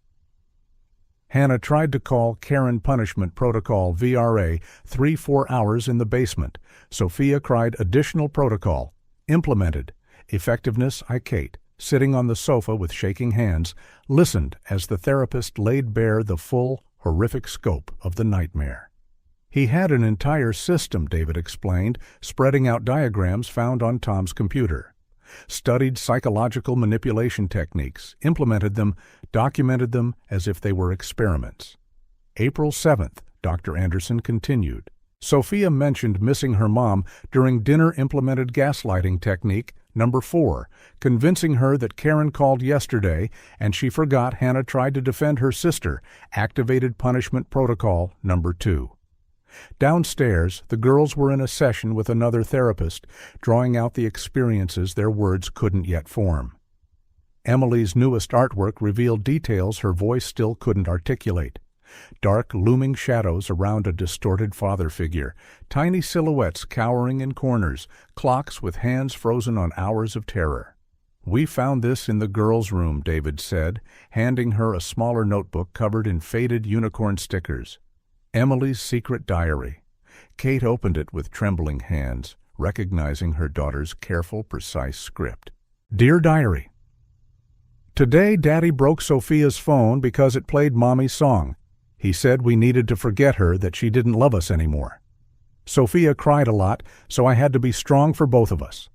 Hannah tried to call Karen Punishment Protocol VRA 3-4 hours in the basement. Sophia cried additional protocol. Implemented. Effectiveness I Kate, sitting on the sofa with shaking hands, listened as the therapist laid bare the full, horrific scope of the nightmare. He had an entire system, David explained, spreading out diagrams found on Tom's computer. Studied psychological manipulation techniques, implemented them, documented them as if they were experiments. April 7th, Dr. Anderson continued. Sophia mentioned missing her mom during dinner implemented gaslighting technique number 4, convincing her that Karen called yesterday and she forgot Hannah tried to defend her sister, activated punishment protocol number 2. Downstairs, the girls were in a session with another therapist, drawing out the experiences their words couldn't yet form. Emily's newest artwork revealed details her voice still couldn't articulate. Dark, looming shadows around a distorted father figure, tiny silhouettes cowering in corners, clocks with hands frozen on hours of terror. "We found this in the girls' room," David said, handing her a smaller notebook covered in faded unicorn stickers. Emily's secret diary. Kate opened it with trembling hands, recognizing her daughter's careful, precise script. Dear Diary, today Daddy broke Sophia's phone because it played Mommy's song. He said we needed to forget her, that she didn't love us anymore. Sophia cried a lot, so I had to be strong for both of us.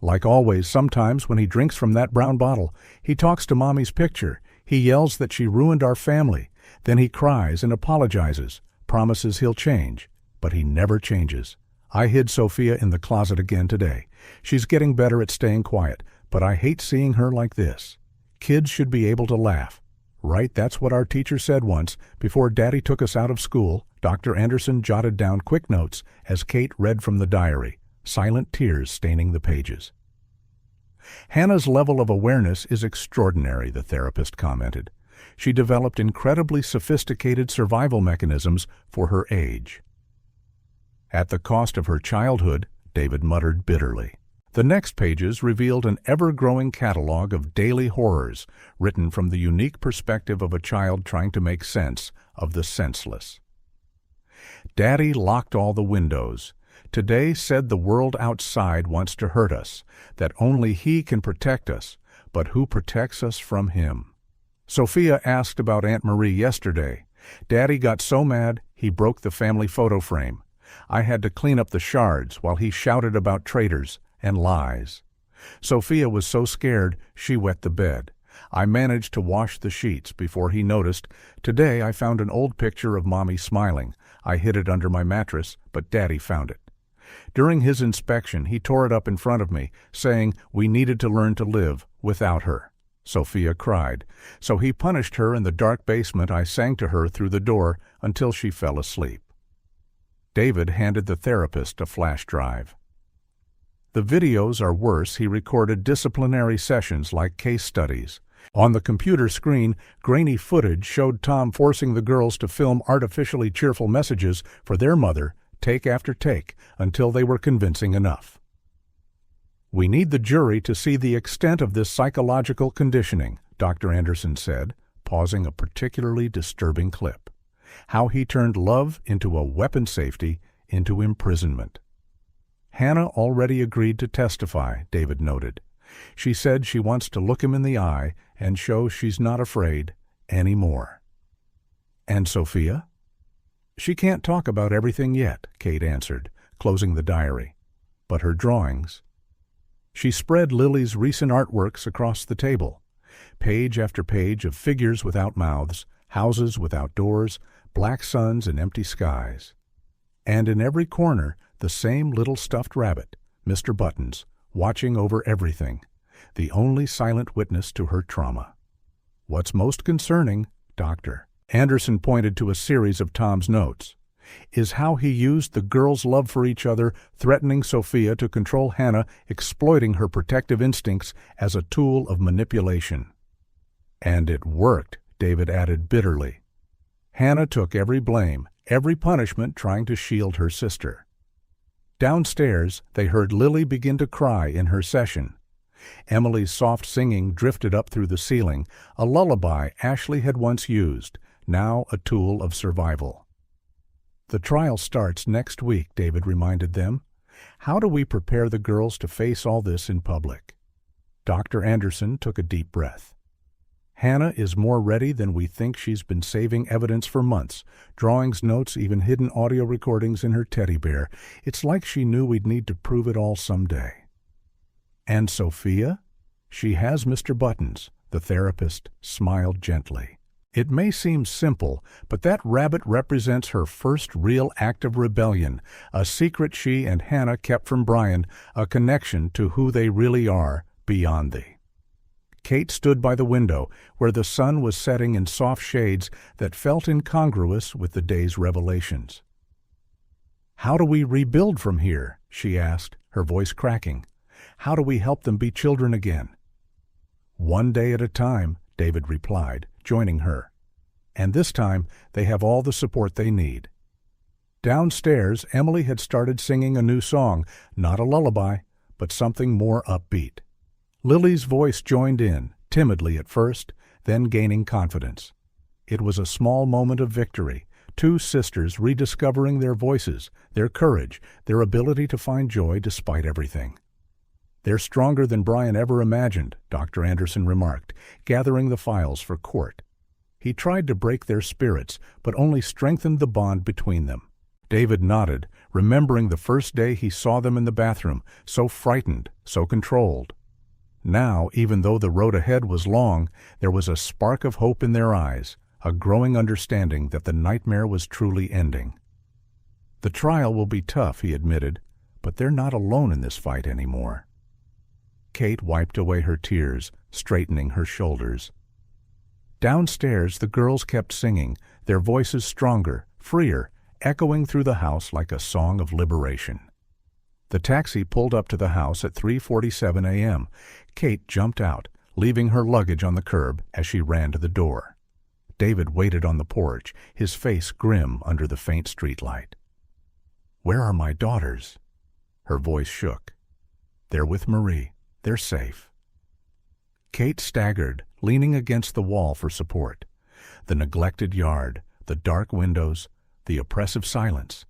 Like always, sometimes when he drinks from that brown bottle, he talks to Mommy's picture. He yells that she ruined our family. Then he cries and apologizes. Promises he'll change, but he never changes. I hid Sophia in the closet again today. She's getting better at staying quiet, but I hate seeing her like this. Kids should be able to laugh. Right, that's what our teacher said once, before Daddy took us out of school. Dr. Anderson jotted down quick notes as Kate read from the diary, silent tears staining the pages. Hannah's level of awareness is extraordinary, the therapist commented. She developed incredibly sophisticated survival mechanisms for her age. At the cost of her childhood, David muttered bitterly. The next pages revealed an ever-growing catalog of daily horrors written from the unique perspective of a child trying to make sense of the senseless. Daddy locked all the windows. Today said the world outside wants to hurt us, that only he can protect us, but who protects us from him? Sophia asked about Aunt Marie yesterday. Daddy got so mad he broke the family photo frame. I had to clean up the shards while he shouted about traitors and lies. Sophia was so scared she wet the bed. I managed to wash the sheets before he noticed. Today I found an old picture of Mommy smiling. I hid it under my mattress, but Daddy found it. During his inspection, he tore it up in front of me, saying we needed to learn to live without her. Sophia cried. So he punished her in the dark basement. I sang to her through the door until she fell asleep. David handed the therapist a flash drive. The videos are worse. He recorded disciplinary sessions like case studies. On the computer screen, grainy footage showed Tom forcing the girls to film artificially cheerful messages for their mother, take after take, until they were convincing enough. We need the jury to see the extent of this psychological conditioning, Dr. Anderson said, pausing a particularly disturbing clip. How he turned love into a weapon, safety into imprisonment. Hannah already agreed to testify, David noted. She said she wants to look him in the eye and show she's not afraid anymore. And Sophia? She can't talk about everything yet, Kate answered, closing the diary. But her drawings. She spread Lily's recent artworks across the table. Page after page of figures without mouths, houses without doors, black suns and empty skies. And in every corner, the same little stuffed rabbit, Mr. Buttons, watching over everything, the only silent witness to her trauma. What's most concerning, Dr. Anderson pointed to a series of Tom's notes, is how he used the girls' love for each other, threatening Sophia to control Hannah, exploiting her protective instincts as a tool of manipulation. And it worked, David added bitterly. Hannah took every blame, every punishment, trying to shield her sister. Downstairs, they heard Lily begin to cry in her session. Emily's soft singing drifted up through the ceiling, a lullaby Ashley had once used, now a tool of survival. The trial starts next week, David reminded them. How do we prepare the girls to face all this in public? Dr. Anderson took a deep breath. Hannah is more ready than we think. She's been saving evidence for months, drawings, notes, even hidden audio recordings in her teddy bear. It's like she knew we'd need to prove it all someday. And Sophia? She has Mr. Buttons, the therapist smiled gently. It may seem simple, but that rabbit represents her first real act of rebellion, a secret she and Hannah kept from Brian, a connection to who they really are beyond thee. Kate stood by the window, where the sun was setting in soft shades that felt incongruous with the day's revelations. How do we rebuild from here? She asked, her voice cracking. How do we help them be children again? One day at a time, David replied, joining her. And this time, they have all the support they need. Downstairs, Emily had started singing a new song, not a lullaby, but something more upbeat. Lily's voice joined in, timidly at first, then gaining confidence. It was a small moment of victory, two sisters rediscovering their voices, their courage, their ability to find joy despite everything. They're stronger than Brian ever imagined, Dr. Anderson remarked, gathering the files for court. He tried to break their spirits, but only strengthened the bond between them. David nodded, remembering the first day he saw them in the bathroom, so frightened, so controlled. Now, even though the road ahead was long, there was a spark of hope in their eyes, a growing understanding that the nightmare was truly ending. The trial will be tough, he admitted, but they're not alone in this fight anymore. Kate wiped away her tears, straightening her shoulders. Downstairs, the girls kept singing, their voices stronger, freer, echoing through the house like a song of liberation. The taxi pulled up to the house at 3:47 a.m. Kate jumped out, leaving her luggage on the curb as she ran to the door. David waited on the porch, his face grim under the faint streetlight. "Where are my daughters?" Her voice shook. "They're with Marie. They're safe." Kate staggered, leaning against the wall for support. The neglected yard, the dark windows, the oppressive silence.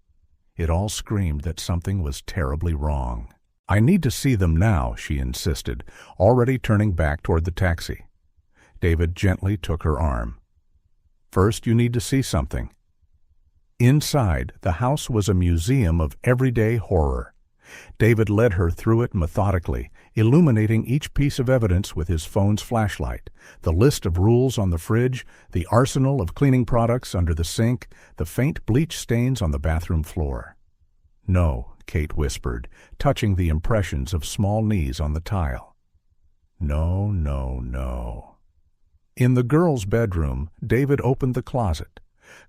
It all screamed that something was terribly wrong. "I need to see them now," she insisted, already turning back toward the taxi. David gently took her arm. "First, you need to see something." Inside, the house was a museum of everyday horror. David led her through it methodically, illuminating each piece of evidence with his phone's flashlight, the list of rules on the fridge, the arsenal of cleaning products under the sink, the faint bleach stains on the bathroom floor. "No," Kate whispered, touching the impressions of small knees on the tile. "No, no, no." In the girls' bedroom, David opened the closet.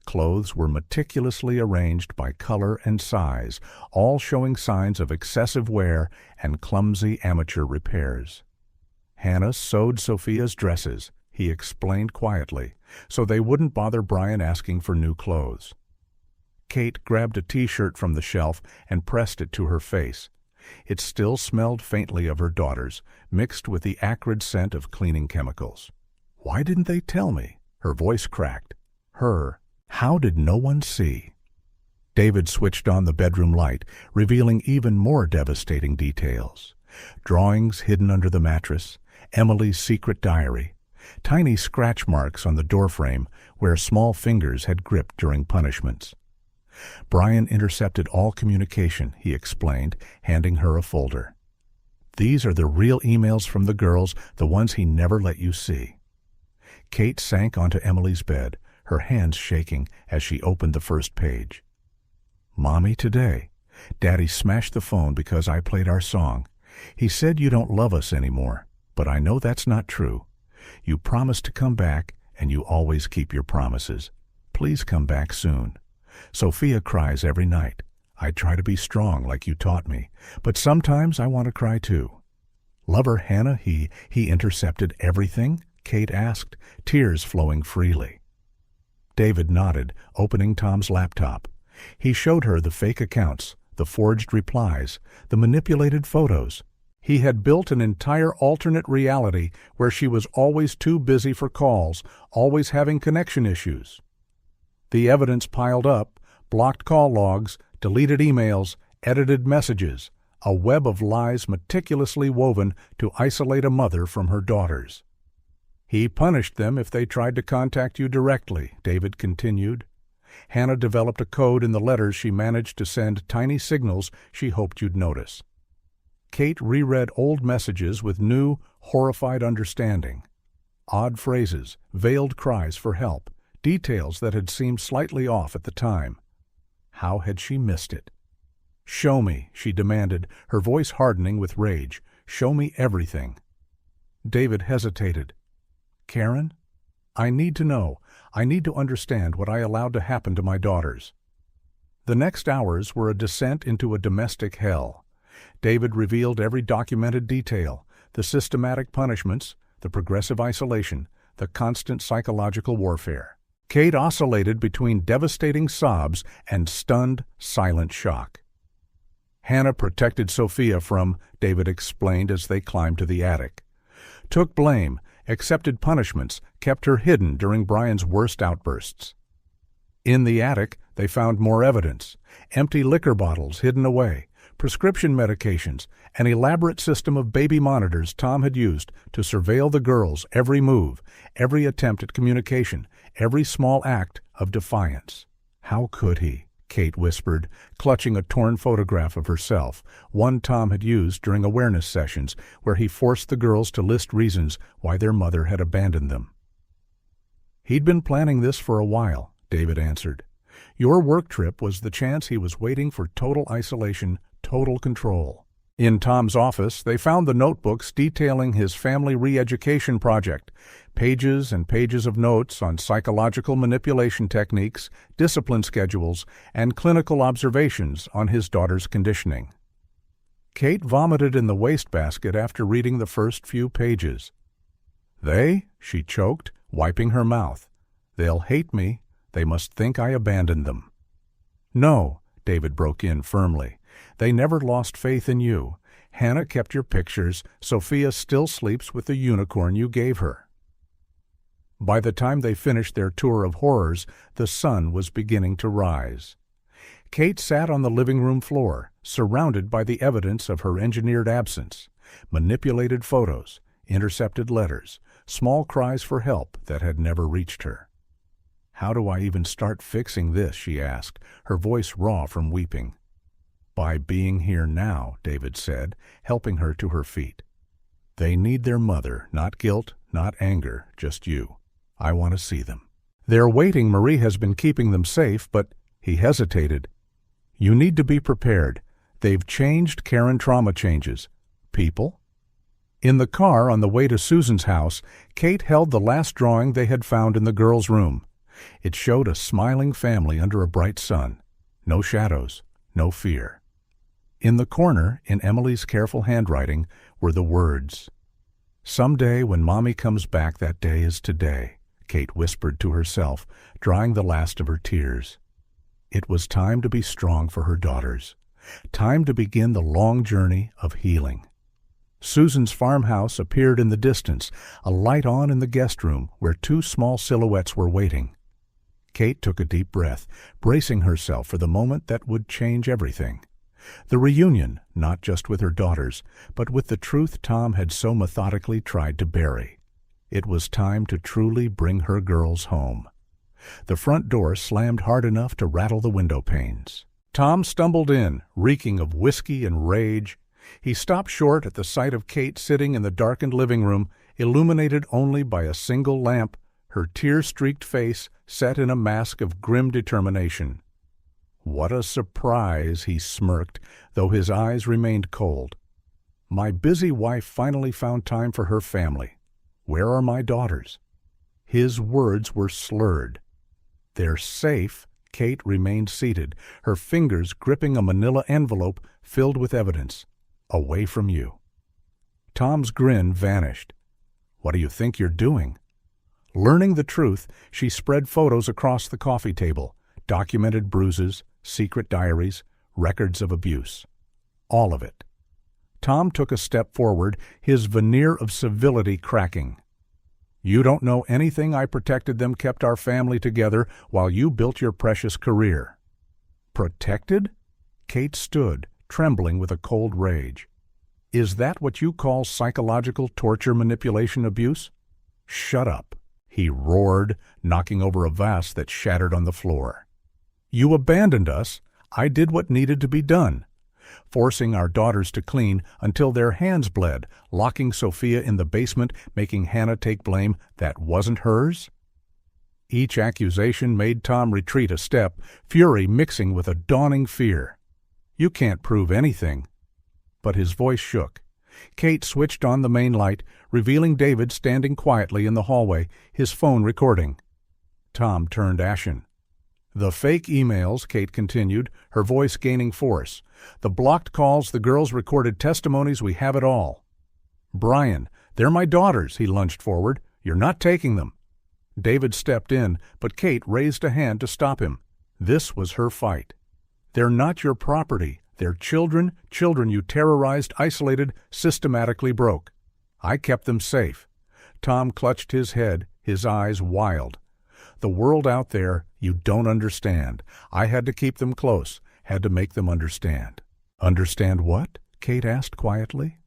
Clothes were meticulously arranged by color and size, all showing signs of excessive wear and clumsy amateur repairs. "Hannah sewed Sophia's dresses," he explained quietly, so they wouldn't bother Brian asking for new clothes. Kate grabbed a T-shirt from the shelf and pressed it to her face. It still smelled faintly of her daughters, mixed with the acrid scent of cleaning chemicals. "Why didn't they tell me?" Her voice cracked. How did no one see? David switched on the bedroom light, revealing even more devastating details. Drawings hidden under the mattress, Emily's secret diary, tiny scratch marks on the doorframe where small fingers had gripped during punishments. Brian intercepted all communication, he explained, handing her a folder. "These are the real emails from the girls, the ones he never let you see." Kate sank onto Emily's bed, her hands shaking as she opened the first page. "Mommy, today, Daddy smashed the phone because I played our song. He said you don't love us anymore, but I know that's not true. You promised to come back, and you always keep your promises. Please come back soon. Sophia cries every night. I try to be strong like you taught me, but sometimes I want to cry too." "Lover Hannah, he intercepted everything?" Kate asked, tears flowing freely. David nodded, opening Tom's laptop. He showed her the fake accounts, the forged replies, the manipulated photos. He had built an entire alternate reality where she was always too busy for calls, always having connection issues. The evidence piled up, blocked call logs, deleted emails, edited messages, a web of lies meticulously woven to isolate a mother from her daughters. "He punished them if they tried to contact you directly," David continued. "Hannah developed a code in the letters she managed to send tiny signals she hoped you'd notice." Kate reread old messages with new, horrified understanding. Odd phrases, veiled cries for help, details that had seemed slightly off at the time. How had she missed it? "Show me," she demanded, her voice hardening with rage. "Show me everything." David hesitated. "Karen, I need to know. I need to understand what I allowed to happen to my daughters." The next hours were a descent into a domestic hell. David revealed every documented detail, the systematic punishments, the progressive isolation, the constant psychological warfare. Kate oscillated between devastating sobs and stunned, silent shock. "Hannah protected Sophia from," David explained as they climbed to the attic. "Took blame, accepted punishments, kept her hidden during Brian's worst outbursts." In the attic, they found more evidence: empty liquor bottles hidden away, prescription medications, an elaborate system of baby monitors Tom had used to surveil the girls' every move, every attempt at communication, every small act of defiance. "How could he?" Kate whispered, clutching a torn photograph of herself, one Tom had used during awareness sessions where he forced the girls to list reasons why their mother had abandoned them. "He'd been planning this for a while," David answered. "Your work trip was the chance he was waiting for: total isolation, total control." In Tom's office, they found the notebooks detailing his family re-education project, pages and pages of notes on psychological manipulation techniques, discipline schedules, and clinical observations on his daughter's conditioning. Kate vomited in the wastebasket after reading the first few pages. "They?" she choked, wiping her mouth. "They'll hate me. They must think I abandoned them." "No," David broke in firmly. "They never lost faith in you. Hannah kept your pictures. Sophia still sleeps with the unicorn you gave her." By the time they finished their tour of horrors, the sun was beginning to rise. Kate sat on the living room floor, surrounded by the evidence of her engineered absence: manipulated photos, intercepted letters, small cries for help that had never reached her. "How do I even start fixing this?" she asked, her voice raw from weeping. "By being here now," David said, helping her to her feet. "They need their mother, not guilt, not anger, just you. I want to see them. They're waiting. Marie has been keeping them safe, but—" He hesitated. "You need to be prepared. They've changed. Karen trauma changes. People?" In the car on the way to Susan's house, Kate held the last drawing they had found in the girls' room. It showed a smiling family under a bright sun. No shadows, no fear. In the corner, in Emily's careful handwriting, were the words, "Someday when Mommy comes back, that day is today," Kate whispered to herself, drying the last of her tears. It was time to be strong for her daughters. Time to begin the long journey of healing. Susan's farmhouse appeared in the distance, a light on in the guest room where two small silhouettes were waiting. Kate took a deep breath, bracing herself for the moment that would change everything. The reunion, not just with her daughters, but with the truth Tom had so methodically tried to bury. It was time to truly bring her girls home. The front door slammed hard enough to rattle the window panes. Tom stumbled in, reeking of whiskey and rage. He stopped short at the sight of Kate sitting in the darkened living room, illuminated only by a single lamp, her tear-streaked face set in a mask of grim determination. "What a surprise," he smirked, though his eyes remained cold. "My busy wife finally found time for her family. Where are my daughters?" His words were slurred. "They're safe." Kate remained seated, her fingers gripping a manila envelope filled with evidence. "Away from you." Tom's grin vanished. "What do you think you're doing?" Learning the truth, she spread photos across the coffee table, documented bruises, secret diaries, records of abuse. All of it. Tom took a step forward, his veneer of civility cracking. "You don't know anything. I protected them, kept our family together while you built your precious career." "Protected?" Kate stood, trembling with a cold rage. "Is that what you call psychological torture, manipulation, abuse?" "Shut up," he roared, knocking over a vase that shattered on the floor. "You abandoned us. I did what needed to be done. Forcing our daughters to clean until their hands bled, locking Sophia in the basement, making Hannah take blame that wasn't hers." Each accusation made Tom retreat a step, fury mixing with a dawning fear. "You can't prove anything." But his voice shook. Kate switched on the main light, revealing David standing quietly in the hallway, his phone recording. Tom turned ashen. "The fake emails," Kate continued, her voice gaining force. "The blocked calls, the girls' recorded testimonies, we have it all." "Brian, they're my daughters," he lunged forward. "You're not taking them." David stepped in, but Kate raised a hand to stop him. This was her fight. "They're not your property. They're children you terrorized, isolated, systematically broke. I kept them safe." Tom clutched his head, his eyes wild. "The world out there, you don't understand. I had to keep them close, had to make them understand." "Understand what?" Kate asked quietly.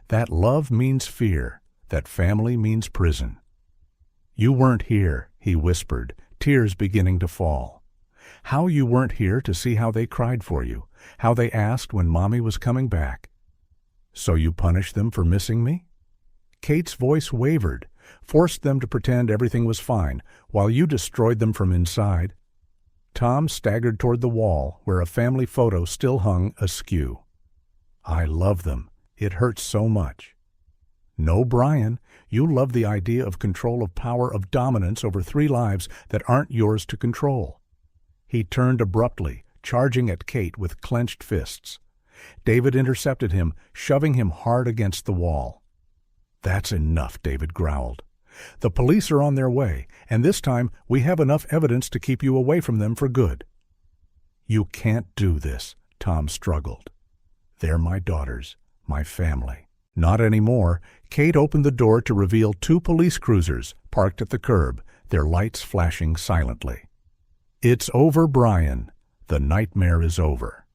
"That love means fear, that family means prison." "You weren't here," he whispered, tears beginning to fall. "How you weren't here to see how they cried for you, how they asked when Mommy was coming back." "So you punished them for missing me?" Kate's voice wavered, forced them to pretend everything was fine, while you destroyed them from inside. Tom staggered toward the wall, where a family photo still hung askew. "I love them. It hurts so much." "No, Brian, you love the idea of control, of power, of dominance over 3 lives that aren't yours to control." He turned abruptly, charging at Kate with clenched fists. David intercepted him, shoving him hard against the wall. "That's enough," David growled. "The police are on their way, and this time we have enough evidence to keep you away from them for good." "You can't do this," Tom struggled. "They're my daughters, my family." Not anymore. Kate opened the door to reveal 2 police cruisers parked at the curb, their lights flashing silently. "It's over, Brian. The nightmare is over."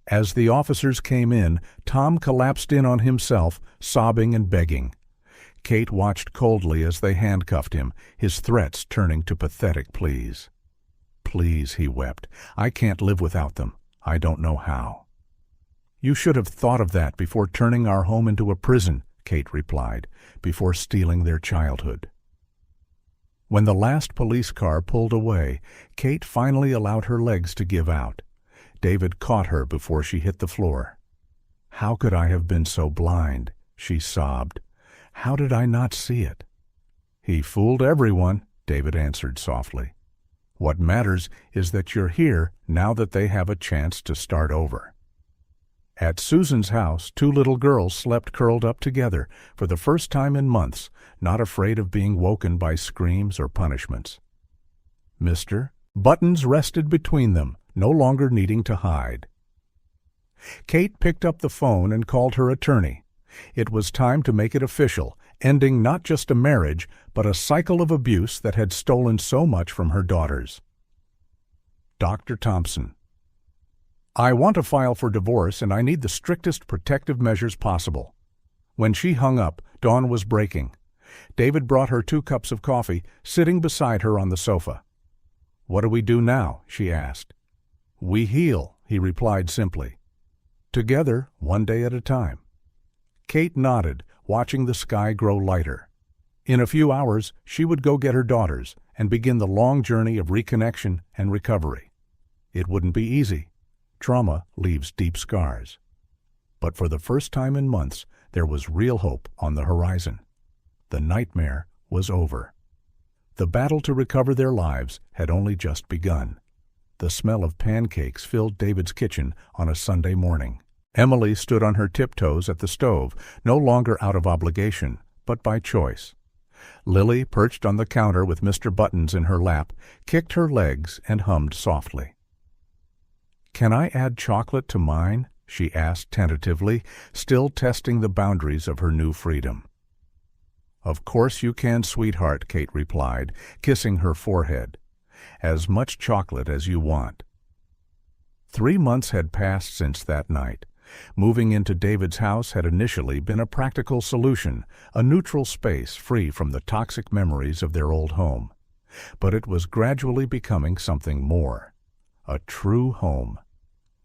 As the officers came in, Tom collapsed in on himself, sobbing and begging. Kate watched coldly as they handcuffed him, his threats turning to pathetic pleas. "Please," he wept. "I can't live without them. I don't know how." "You should have thought of that before turning our home into a prison," Kate replied, "before stealing their childhood." When the last police car pulled away, Kate finally allowed her legs to give out. David caught her before she hit the floor. "How could I have been so blind?" she sobbed. "How did I not see it?" "He fooled everyone," David answered softly. "What matters is that you're here now that they have a chance to start over." At Susan's house, 2 little girls slept curled up together for the first time in months, not afraid of being woken by screams or punishments. Mr. Buttons rested between them, no longer needing to hide. Kate picked up the phone and called her attorney. It was time to make it official, ending not just a marriage, but a cycle of abuse that had stolen so much from her daughters. Dr. Thompson. "I want to file for divorce, and I need the strictest protective measures possible." When she hung up, dawn was breaking. David brought her 2 cups of coffee, sitting beside her on the sofa. "What do we do now?" she asked. "We heal," he replied simply. "Together, one day at a time." Kate nodded, watching the sky grow lighter. In a few hours, she would go get her daughters and begin the long journey of reconnection and recovery. It wouldn't be easy. Trauma leaves deep scars. But for the first time in months, there was real hope on the horizon. The nightmare was over. The battle to recover their lives had only just begun. The smell of pancakes filled David's kitchen on a Sunday morning. Emily stood on her tiptoes at the stove, no longer out of obligation, but by choice. Lily, perched on the counter with Mr. Buttons in her lap, kicked her legs and hummed softly. "Can I add chocolate to mine?" she asked tentatively, still testing the boundaries of her new freedom. "Of course you can, sweetheart," Kate replied, kissing her forehead. "As much chocolate as you want." 3 months had passed since that night. Moving into David's house had initially been a practical solution, a neutral space free from the toxic memories of their old home. But it was gradually becoming something more. A true home.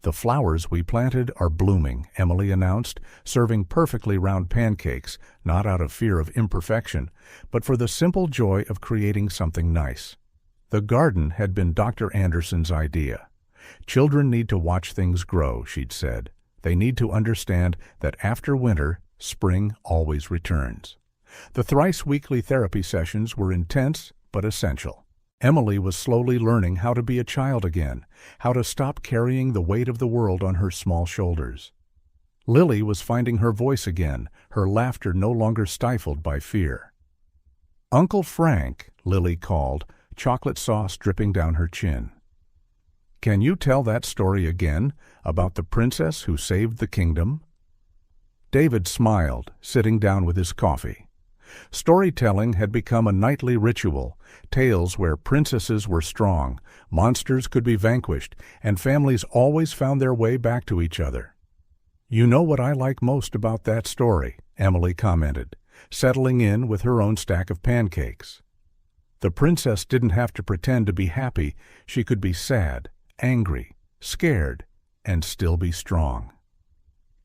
"The flowers we planted are blooming," Emily announced, serving perfectly round pancakes, not out of fear of imperfection, but for the simple joy of creating something nice. The garden had been Dr. Anderson's idea. "Children need to watch things grow," she'd said. "They need to understand that after winter, spring always returns." The thrice-weekly therapy sessions were intense but essential. Emily was slowly learning how to be a child again, how to stop carrying the weight of the world on her small shoulders. Lily was finding her voice again, her laughter no longer stifled by fear. "Uncle Frank," Lily called, chocolate sauce dripping down her chin. "Can you tell that story again, about the princess who saved the kingdom?" David smiled, sitting down with his coffee. Storytelling had become a nightly ritual, tales where princesses were strong, monsters could be vanquished, and families always found their way back to each other. "You know what I like most about that story," Emily commented, settling in with her own stack of pancakes. "The princess didn't have to pretend to be happy. She could be sad, angry, scared, and still be strong."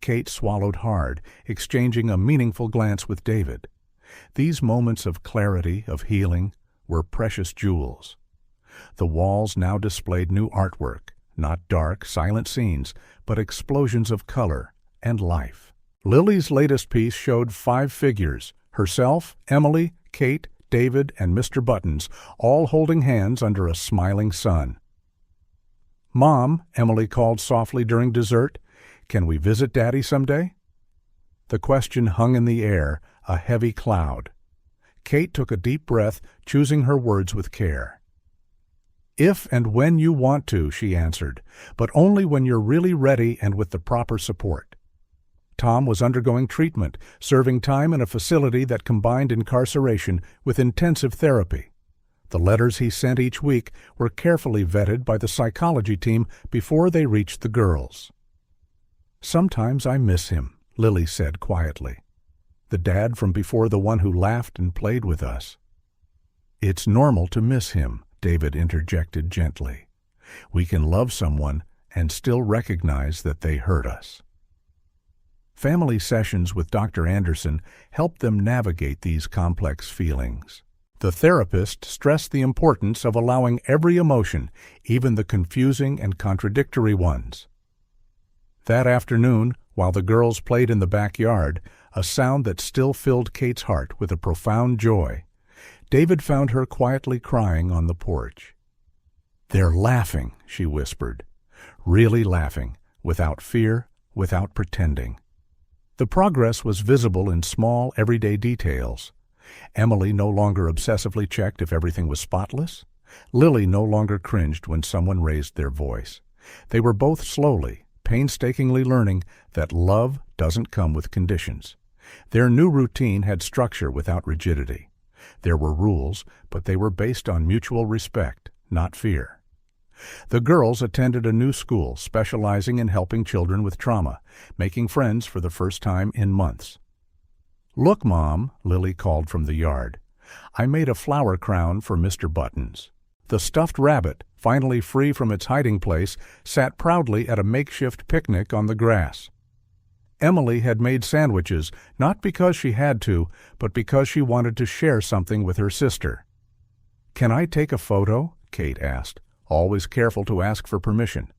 Kate swallowed hard, exchanging a meaningful glance with David. These moments of clarity, of healing, were precious jewels. The walls now displayed new artwork, not dark, silent scenes, but explosions of color and life. Lily's latest piece showed 5 figures, herself, Emily, Kate, David, and Mr. Buttons, all holding hands under a smiling sun. "Mom," Emily called softly during dessert. Can we visit Daddy someday?" The question hung in the air, a heavy cloud. Kate took a deep breath, choosing her words with care. "If and when you want to," she answered, "but only when you're really ready and with the proper support." Tom was undergoing treatment, serving time in a facility that combined incarceration with intensive therapy. The letters he sent each week were carefully vetted by the psychology team before they reached the girls. "Sometimes I miss him," Lily said quietly. "The dad from before, the one who laughed and played with us." "It's normal to miss him," David interjected gently. "We can love someone and still recognize that they hurt us." Family sessions with Dr. Anderson helped them navigate these complex feelings. The therapist stressed the importance of allowing every emotion, even the confusing and contradictory ones. That afternoon, while the girls played in the backyard, a sound that still filled Kate's heart with a profound joy, David found her quietly crying on the porch. "They're laughing," she whispered. "Really laughing, without fear, without pretending." The progress was visible in small, everyday details. Emily no longer obsessively checked if everything was spotless. Lily no longer cringed when someone raised their voice. They were both slowly, painstakingly learning that love doesn't come with conditions. Their new routine had structure without rigidity. There were rules, but they were based on mutual respect, not fear. The girls attended a new school specializing in helping children with trauma, making friends for the first time in months. "Look, Mom," Lily called from the yard. "I made a flower crown for Mr. Buttons." The stuffed rabbit, finally free from its hiding place, sat proudly at a makeshift picnic on the grass. Emily had made sandwiches, not because she had to, but because she wanted to share something with her sister. "Can I take a photo?" Kate asked, always careful to ask for permission.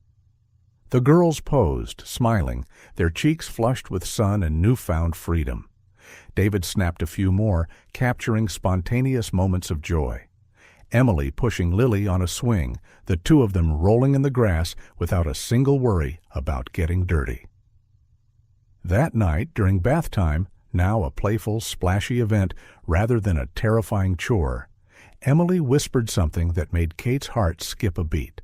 The girls posed, smiling, their cheeks flushed with sun and newfound freedom. David snapped a few more, capturing spontaneous moments of joy. Emily pushing Lily on a swing, the two of them rolling in the grass without a single worry about getting dirty. That night, during bath time, now a playful, splashy event rather than a terrifying chore, Emily whispered something that made Kate's heart skip a beat.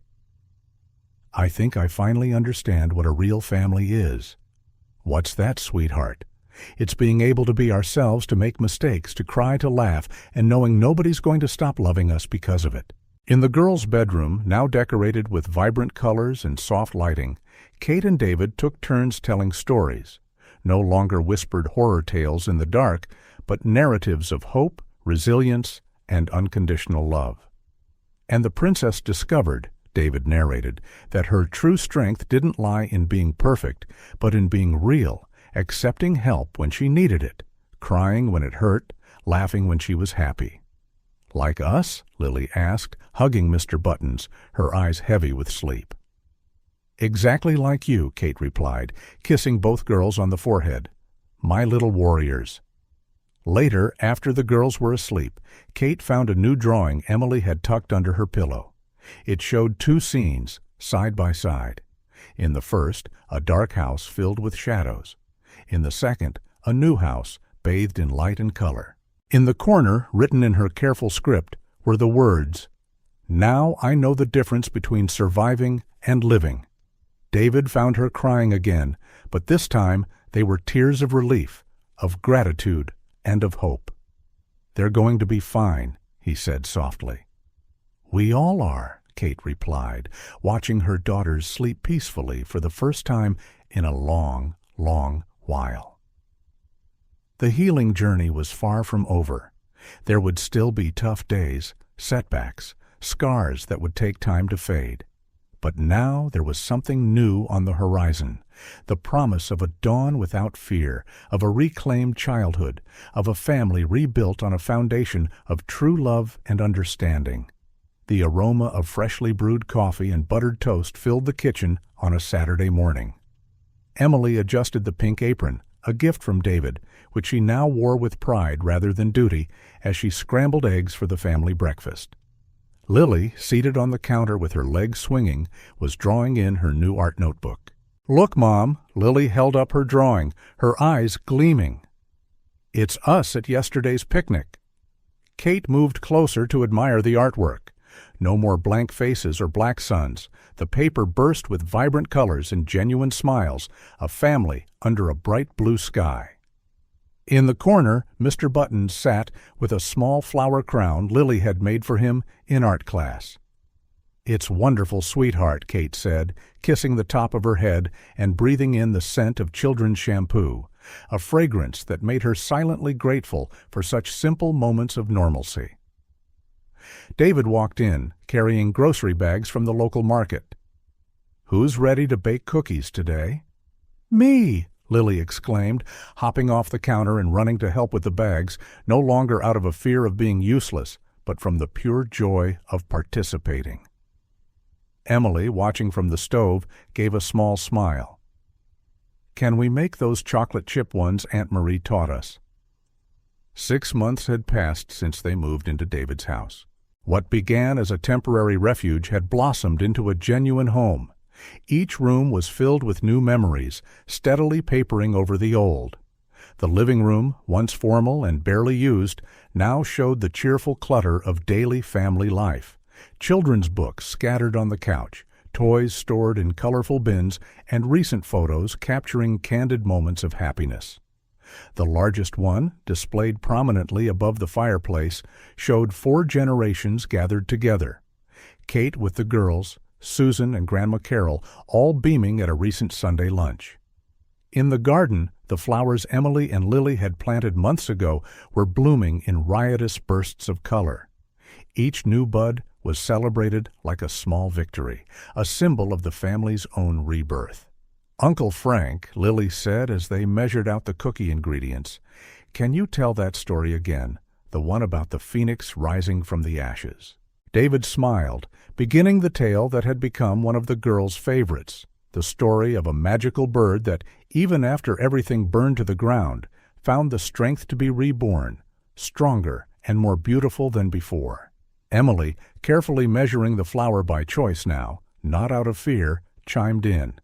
"I think I finally understand what a real family is." "What's that, sweetheart?" "It's being able to be ourselves, to make mistakes, to cry, to laugh, and knowing nobody's going to stop loving us because of it." In the girls' bedroom, now decorated with vibrant colors and soft lighting, Kate and David took turns telling stories. No longer whispered horror tales in the dark, but narratives of hope, resilience, and unconditional love. "And the princess discovered," David narrated, "that her true strength didn't lie in being perfect, but in being real, accepting help when she needed it, crying when it hurt, laughing when she was happy." "Like us?" Lily asked, hugging Mr. Buttons, her eyes heavy with sleep. "Exactly like you," Kate replied, kissing both girls on the forehead. "My little warriors." Later, after the girls were asleep, Kate found a new drawing Emily had tucked under her pillow. It showed two scenes, side by side. In the first, a dark house filled with shadows. In the second, a new house, bathed in light and color. In the corner, written in her careful script, were the words, "Now I know the difference between surviving and living." David found her crying again, but this time they were tears of relief, of gratitude, and of hope. "They're going to be fine," he said softly. "We all are," Kate replied, watching her daughters sleep peacefully for the first time in a long, long while. The healing journey was far from over. There would still be tough days, setbacks, scars that would take time to fade. But now there was something new on the horizon, the promise of a dawn without fear, of a reclaimed childhood, of a family rebuilt on a foundation of true love and understanding. The aroma of freshly brewed coffee and buttered toast filled the kitchen on a Saturday morning. Emily adjusted the pink apron, a gift from David, which she now wore with pride rather than duty, as she scrambled eggs for the family breakfast. Lily, seated on the counter with her legs swinging, was drawing in her new art notebook. "Look, Mom." Lily held up her drawing, her eyes gleaming. "It's us at yesterday's picnic." Kate moved closer to admire the artwork. No more blank faces or black suns. The paper burst with vibrant colors and genuine smiles, a family under a bright blue sky. In the corner, Mr. Buttons sat with a small flower crown Lily had made for him in art class. "It's wonderful, sweetheart," Kate said, kissing the top of her head and breathing in the scent of children's shampoo, a fragrance that made her silently grateful for such simple moments of normalcy. David walked in, carrying grocery bags from the local market. "Who's ready to bake cookies today?" "Me!" Lily exclaimed, hopping off the counter and running to help with the bags, no longer out of a fear of being useless, but from the pure joy of participating. Emily, watching from the stove, gave a small smile. "Can we make those chocolate chip ones Aunt Marie taught us?" 6 months had passed since they moved into David's house. What began as a temporary refuge had blossomed into a genuine home. Each room was filled with new memories, steadily papering over the old. The living room, once formal and barely used, now showed the cheerful clutter of daily family life. Children's books scattered on the couch, toys stored in colorful bins, and recent photos capturing candid moments of happiness. The largest one, displayed prominently above the fireplace, showed 4 generations gathered together. Kate with the girls, Susan and Grandma Carol, all beaming at a recent Sunday lunch. In the garden, the flowers Emily and Lily had planted months ago were blooming in riotous bursts of color. Each new bud was celebrated like a small victory, a symbol of the family's own rebirth. "Uncle Frank," Lily said as they measured out the cookie ingredients, "can you tell that story again, the one about the phoenix rising from the ashes?" David smiled, beginning the tale that had become one of the girls' favorites, the story of a magical bird that, even after everything burned to the ground, found the strength to be reborn, stronger and more beautiful than before. Emily, carefully measuring the flower by choice now, not out of fear, chimed in.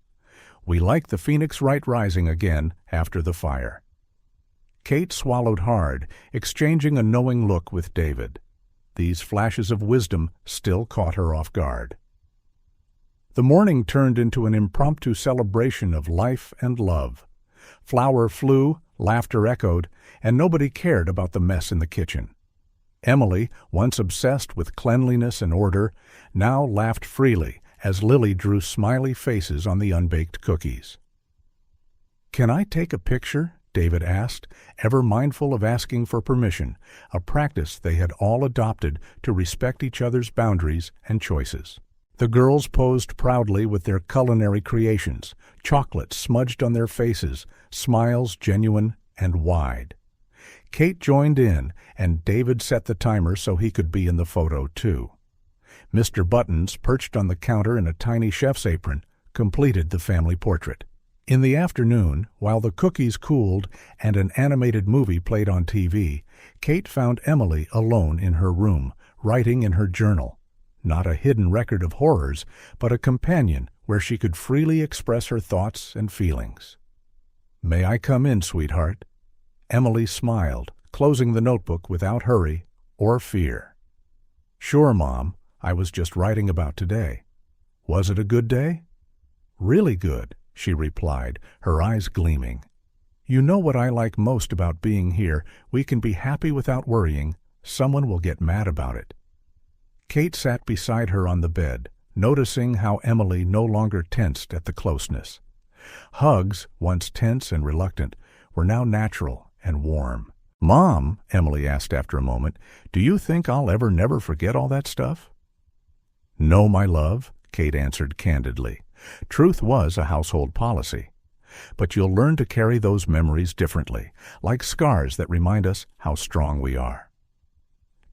"We like the phoenix rising again after the fire." Kate swallowed hard, exchanging a knowing look with David. These flashes of wisdom still caught her off guard. The morning turned into an impromptu celebration of life and love. Flour flew, laughter echoed, and nobody cared about the mess in the kitchen. Emily, once obsessed with cleanliness and order, now laughed freely as Lily drew smiley faces on the unbaked cookies. "Can I take a picture?" David asked, ever mindful of asking for permission, a practice they had all adopted to respect each other's boundaries and choices. The girls posed proudly with their culinary creations, chocolate smudged on their faces, smiles genuine and wide. Kate joined in, and David set the timer so he could be in the photo too. Mr. Buttons, perched on the counter in a tiny chef's apron, completed the family portrait. In the afternoon, while the cookies cooled and an animated movie played on TV, Kate found Emily alone in her room, writing in her journal. Not a hidden record of horrors, but a companion where she could freely express her thoughts and feelings. "May I come in, sweetheart?" Emily smiled, closing the notebook without hurry or fear. "Sure, Mom. I was just writing about today." "Was it a good day?" "Really good," she replied, her eyes gleaming. "You know what I like most about being here? We can be happy without worrying. Someone will get mad about it." Kate sat beside her on the bed, noticing how Emily no longer tensed at the closeness. Hugs, once tense and reluctant, were now natural and warm. "Mom," Emily asked after a moment, "do you think I'll never forget all that stuff?" "No, my love," Kate answered candidly. Truth was a household policy. But you'll learn to carry those memories differently, like scars that remind us how strong we are.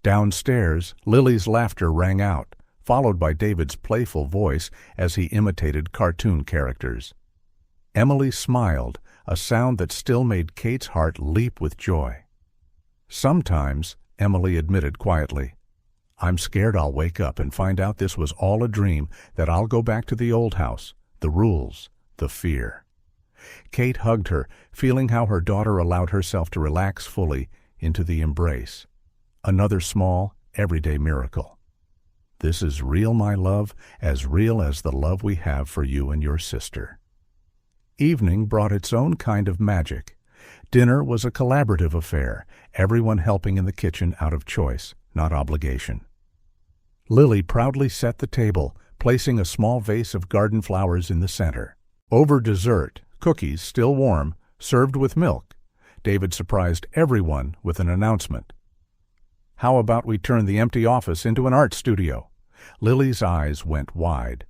Downstairs, Lily's laughter rang out, followed by David's playful voice as he imitated cartoon characters. Emily smiled, a sound that still made Kate's heart leap with joy. "Sometimes," Emily admitted quietly, "I'm scared I'll wake up and find out this was all a dream, that I'll go back to the old house, the rules, the fear. Kate hugged her, feeling how her daughter allowed herself to relax fully into the embrace. Another small, everyday miracle. This is real, my love, as real as the love we have for you and your sister. Evening brought its own kind of magic. Dinner was a collaborative affair, everyone helping in the kitchen out of choice, not obligation. Lily proudly set the table, placing a small vase of garden flowers in the center. Over dessert, cookies, still warm, served with milk, David surprised everyone with an announcement. "How about we turn the empty office into an art studio?" Lily's eyes went wide.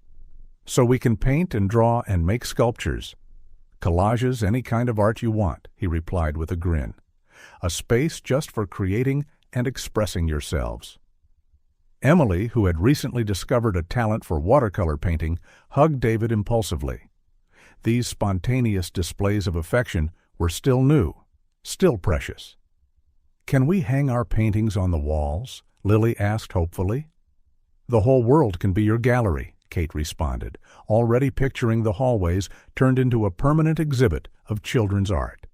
"So we can paint and draw and make sculptures. Collages, any kind of art you want," he replied with a grin. "A space just for creating and expressing yourselves." Emily, who had recently discovered a talent for watercolor painting, hugged David impulsively. These spontaneous displays of affection were still new, still precious. "Can we hang our paintings on the walls?" Lily asked hopefully. "The whole world can be your gallery," Kate responded, already picturing the hallways turned into a permanent exhibit of children's art.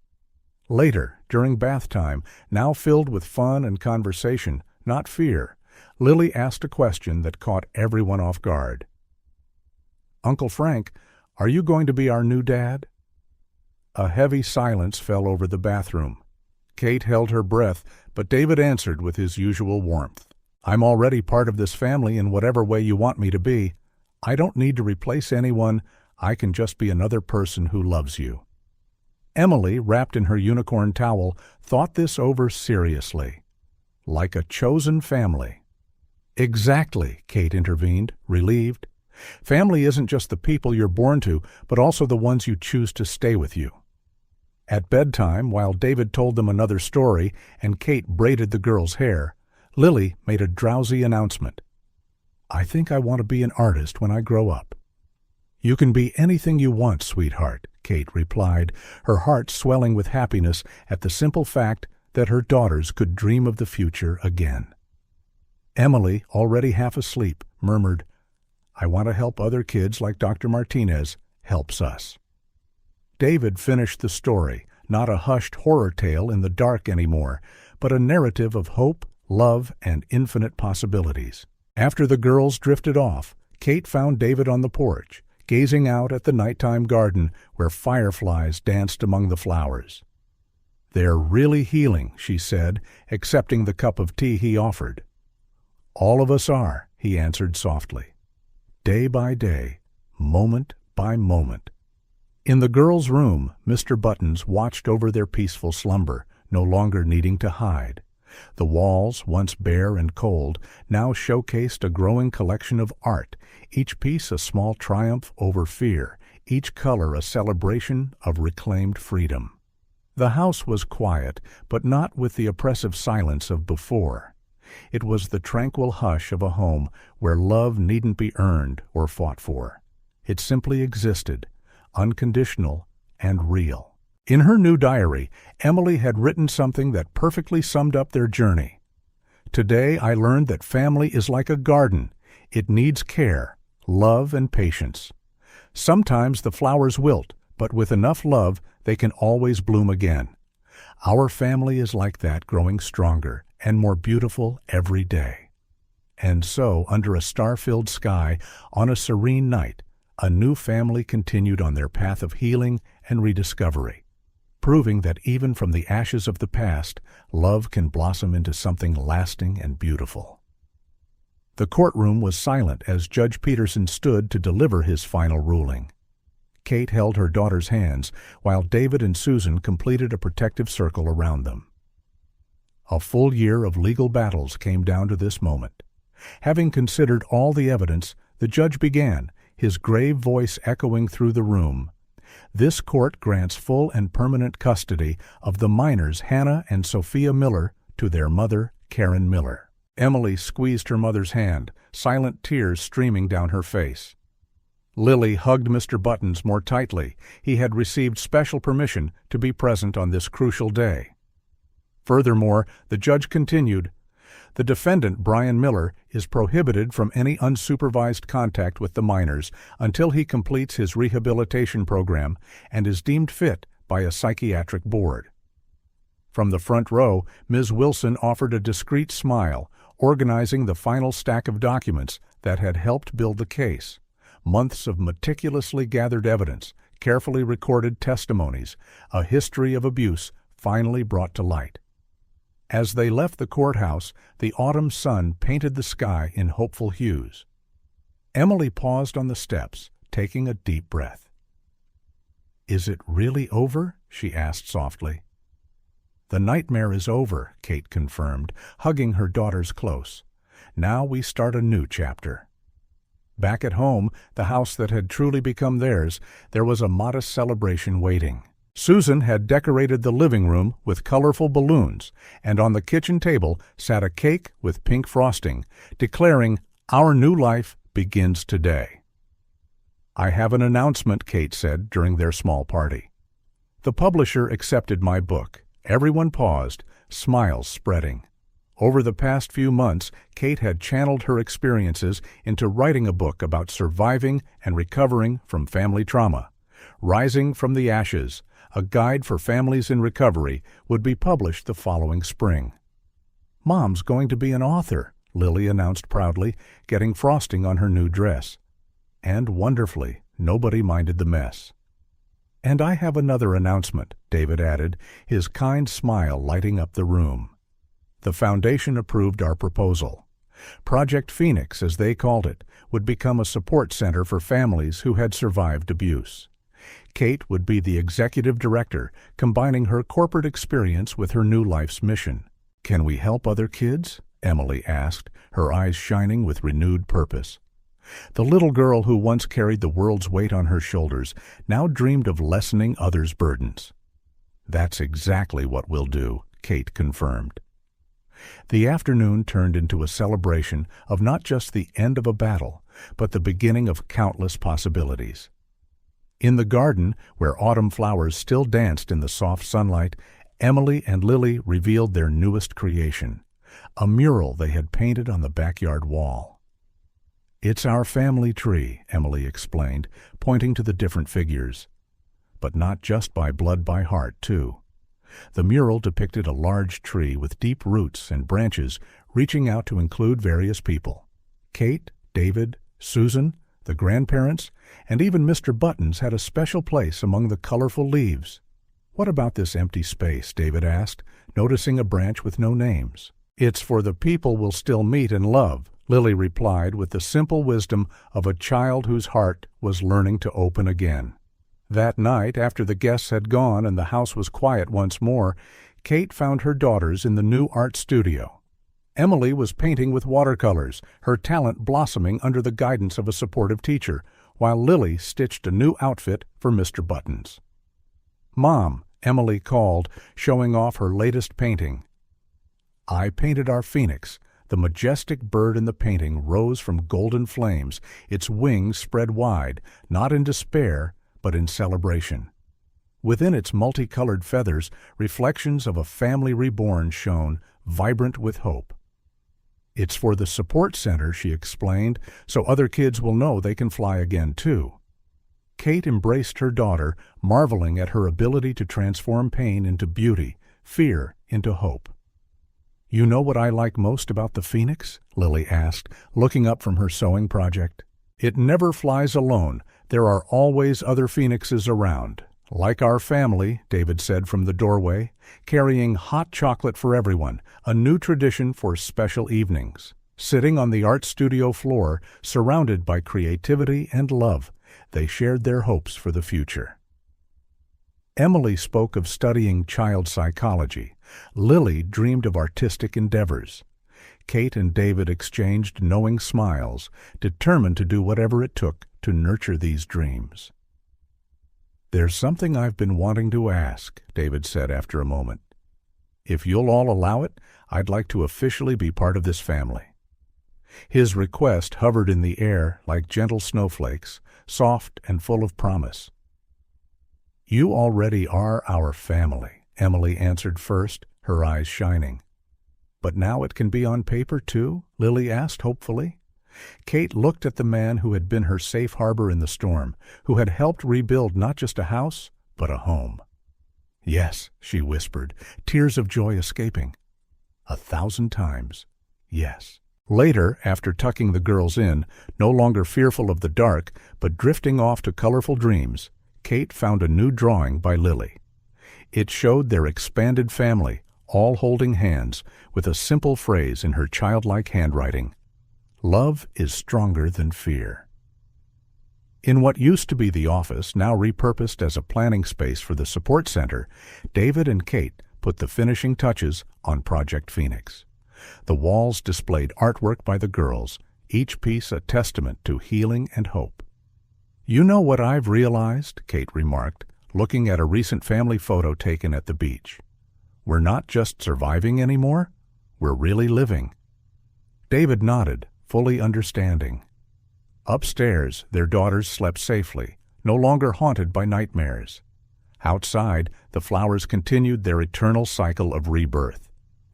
Later, during bath time, now filled with fun and conversation, not fear, Lily asked a question that caught everyone off guard. "Uncle Frank, are you going to be our new dad?" A heavy silence fell over the bathroom. Kate held her breath, but David answered with his usual warmth. "I'm already part of this family in whatever way you want me to be. I don't need to replace anyone. I can just be another person who loves you." Emily, wrapped in her unicorn towel, thought this over seriously. Like a chosen family. "Exactly," Kate intervened, relieved. "Family isn't just the people you're born to, but also the ones you choose to stay with you." At bedtime, while David told them another story and Kate braided the girl's hair, Lily made a drowsy announcement. "I think I want to be an artist when I grow up." "You can be anything you want, sweetheart," Kate replied, her heart swelling with happiness at the simple fact that her daughters could dream of the future again. Emily, already half asleep, murmured, "I want to help other kids like Dr. Martinez helps us." David finished the story, not a hushed horror tale in the dark anymore, but a narrative of hope, love, and infinite possibilities. After the girls drifted off, Kate found David on the porch, gazing out at the nighttime garden where fireflies danced among the flowers. "They're really healing," she said, accepting the cup of tea he offered. "All of us are," he answered softly. Day by day, moment by moment. In the girls' room, Mr. Buttons watched over their peaceful slumber, no longer needing to hide. The walls, once bare and cold, now showcased a growing collection of art, each piece a small triumph over fear, each color a celebration of reclaimed freedom. The house was quiet, but not with the oppressive silence of before. It was the tranquil hush of a home where love needn't be earned or fought for. It simply existed, unconditional and real. In her new diary, Emily had written something that perfectly summed up their journey. "Today I learned that family is like a garden. It needs care, love, and patience. Sometimes the flowers wilt, but with enough love, they can always bloom again. Our family is like that, growing stronger and more beautiful every day." And so, under a star-filled sky, on a serene night, a new family continued on their path of healing and rediscovery, proving that even from the ashes of the past, love can blossom into something lasting and beautiful. The courtroom was silent as Judge Peterson stood to deliver his final ruling. Kate held her daughter's hands, while David and Susan completed a protective circle around them. A full year of legal battles came down to this moment. Having considered all the evidence, the judge began, his grave voice echoing through the room. "This court grants full and permanent custody of the minors Hannah and Sophia Miller to their mother, Karen Miller." Emily squeezed her mother's hand, silent tears streaming down her face. Lily hugged Mr. Buttons more tightly. He had received special permission to be present on this crucial day. Furthermore, the judge continued, The defendant, Brian Miller, is prohibited from any unsupervised contact with the minors until he completes his rehabilitation program and is deemed fit by a psychiatric board. From the front row, Ms. Wilson offered a discreet smile, organizing the final stack of documents that had helped build the case. Months of meticulously gathered evidence, carefully recorded testimonies, a history of abuse finally brought to light. As they left the courthouse, the autumn sun painted the sky in hopeful hues. Emily paused on the steps, taking a deep breath. "Is it really over?" she asked softly. "The nightmare is over," Kate confirmed, hugging her daughters close. "Now we start a new chapter." Back at home, the house that had truly become theirs, there was a modest celebration waiting. Susan had decorated the living room with colorful balloons, and on the kitchen table sat a cake with pink frosting, declaring, "Our new life begins today." "I have an announcement," Kate said during their small party. "The publisher accepted my book." Everyone paused, smiles spreading. Over the past few months, Kate had channeled her experiences into writing a book about surviving and recovering from family trauma. Rising from the Ashes, a guide for families in recovery, would be published the following spring. "Mom's going to be an author," Lily announced proudly, getting frosting on her new dress. And wonderfully, nobody minded the mess. "And I have another announcement," David added, his kind smile lighting up the room. The foundation approved our proposal. Project Phoenix, as they called it, would become a support center for families who had survived abuse. Kate would be the executive director, combining her corporate experience with her new life's mission. "Can we help other kids?" Emily asked, her eyes shining with renewed purpose. The little girl who once carried the world's weight on her shoulders now dreamed of lessening others' burdens. "That's exactly what we'll do," Kate confirmed. The afternoon turned into a celebration of not just the end of a battle, but the beginning of countless possibilities. In the garden, where autumn flowers still danced in the soft sunlight, Emily and Lily revealed their newest creation, a mural they had painted on the backyard wall. "It's our family tree," Emily explained, pointing to the different figures. But not just by blood by heart, too. The mural depicted a large tree with deep roots and branches reaching out to include various people. Kate, David, Susan, the grandparents, and even Mr. Buttons had a special place among the colorful leaves. "What about this empty space?" David asked, noticing a branch with no names. "It's for the people we'll still meet and love," Lily replied with the simple wisdom of a child whose heart was learning to open again. That night, after the guests had gone and the house was quiet once more, Kate found her daughters in the new art studio. Emily was painting with watercolors, her talent blossoming under the guidance of a supportive teacher, while Lily stitched a new outfit for Mr. Buttons. "Mom," Emily called, showing off her latest painting. "I painted our phoenix." The majestic bird in the painting rose from golden flames, its wings spread wide, not in despair, but in celebration. Within its multicolored feathers, reflections of a family reborn shone, vibrant with hope. "It's for the support center," she explained, "so other kids will know they can fly again, too." Kate embraced her daughter, marveling at her ability to transform pain into beauty, fear into hope. "You know what I like most about the phoenix?" Lily asked, looking up from her sewing project. "It never flies alone. There are always other phoenixes around. Like our family," David said from the doorway, carrying hot chocolate for everyone, a new tradition for special evenings. Sitting on the art studio floor, surrounded by creativity and love, they shared their hopes for the future. Emily spoke of studying child psychology. Lily dreamed of artistic endeavors. Kate and David exchanged knowing smiles, determined to do whatever it took to nurture these dreams. "There's something I've been wanting to ask," David said after a moment. "If you'll all allow it, I'd like to officially be part of this family." His request hovered in the air like gentle snowflakes, soft and full of promise. "You already are our family," Emily answered first, her eyes shining. But now it can be on paper, too? Lily asked hopefully. Kate looked at the man who had been her safe harbor in the storm, who had helped rebuild not just a house, but a home. Yes, she whispered, tears of joy escaping. 1,000 times, yes. Later, after tucking the girls in, no longer fearful of the dark, but drifting off to colorful dreams, Kate found a new drawing by Lily. It showed their expanded family, all holding hands, with a simple phrase in her childlike handwriting: "Love is stronger than fear." In what used to be the office, now repurposed as a planning space for the support center, David and Kate put the finishing touches on Project Phoenix. The walls displayed artwork by the girls, each piece a testament to healing and hope. "You know what I've realized," Kate remarked, looking at a recent family photo taken at the beach. "We're not just surviving anymore, we're really living." David nodded, fully understanding. Upstairs, their daughters slept safely, no longer haunted by nightmares. Outside, the flowers continued their eternal cycle of rebirth.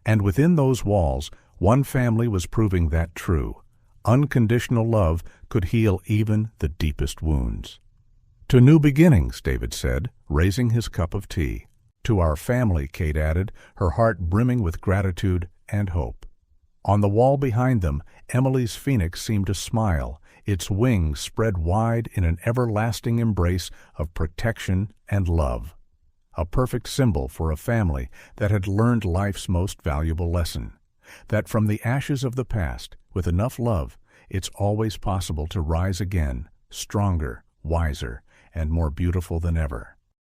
And within those walls, one family was proving that true. Unconditional love could heal even the deepest wounds. "To new beginnings," David said, raising his cup of tea. "To our family," Kate added, her heart brimming with gratitude and hope. On the wall behind them, Emily's phoenix seemed to smile, its wings spread wide in an everlasting embrace of protection and love. A perfect symbol for a family that had learned life's most valuable lesson, that from the ashes of the past, with enough love, it's always possible to rise again, stronger, wiser, and more beautiful than ever.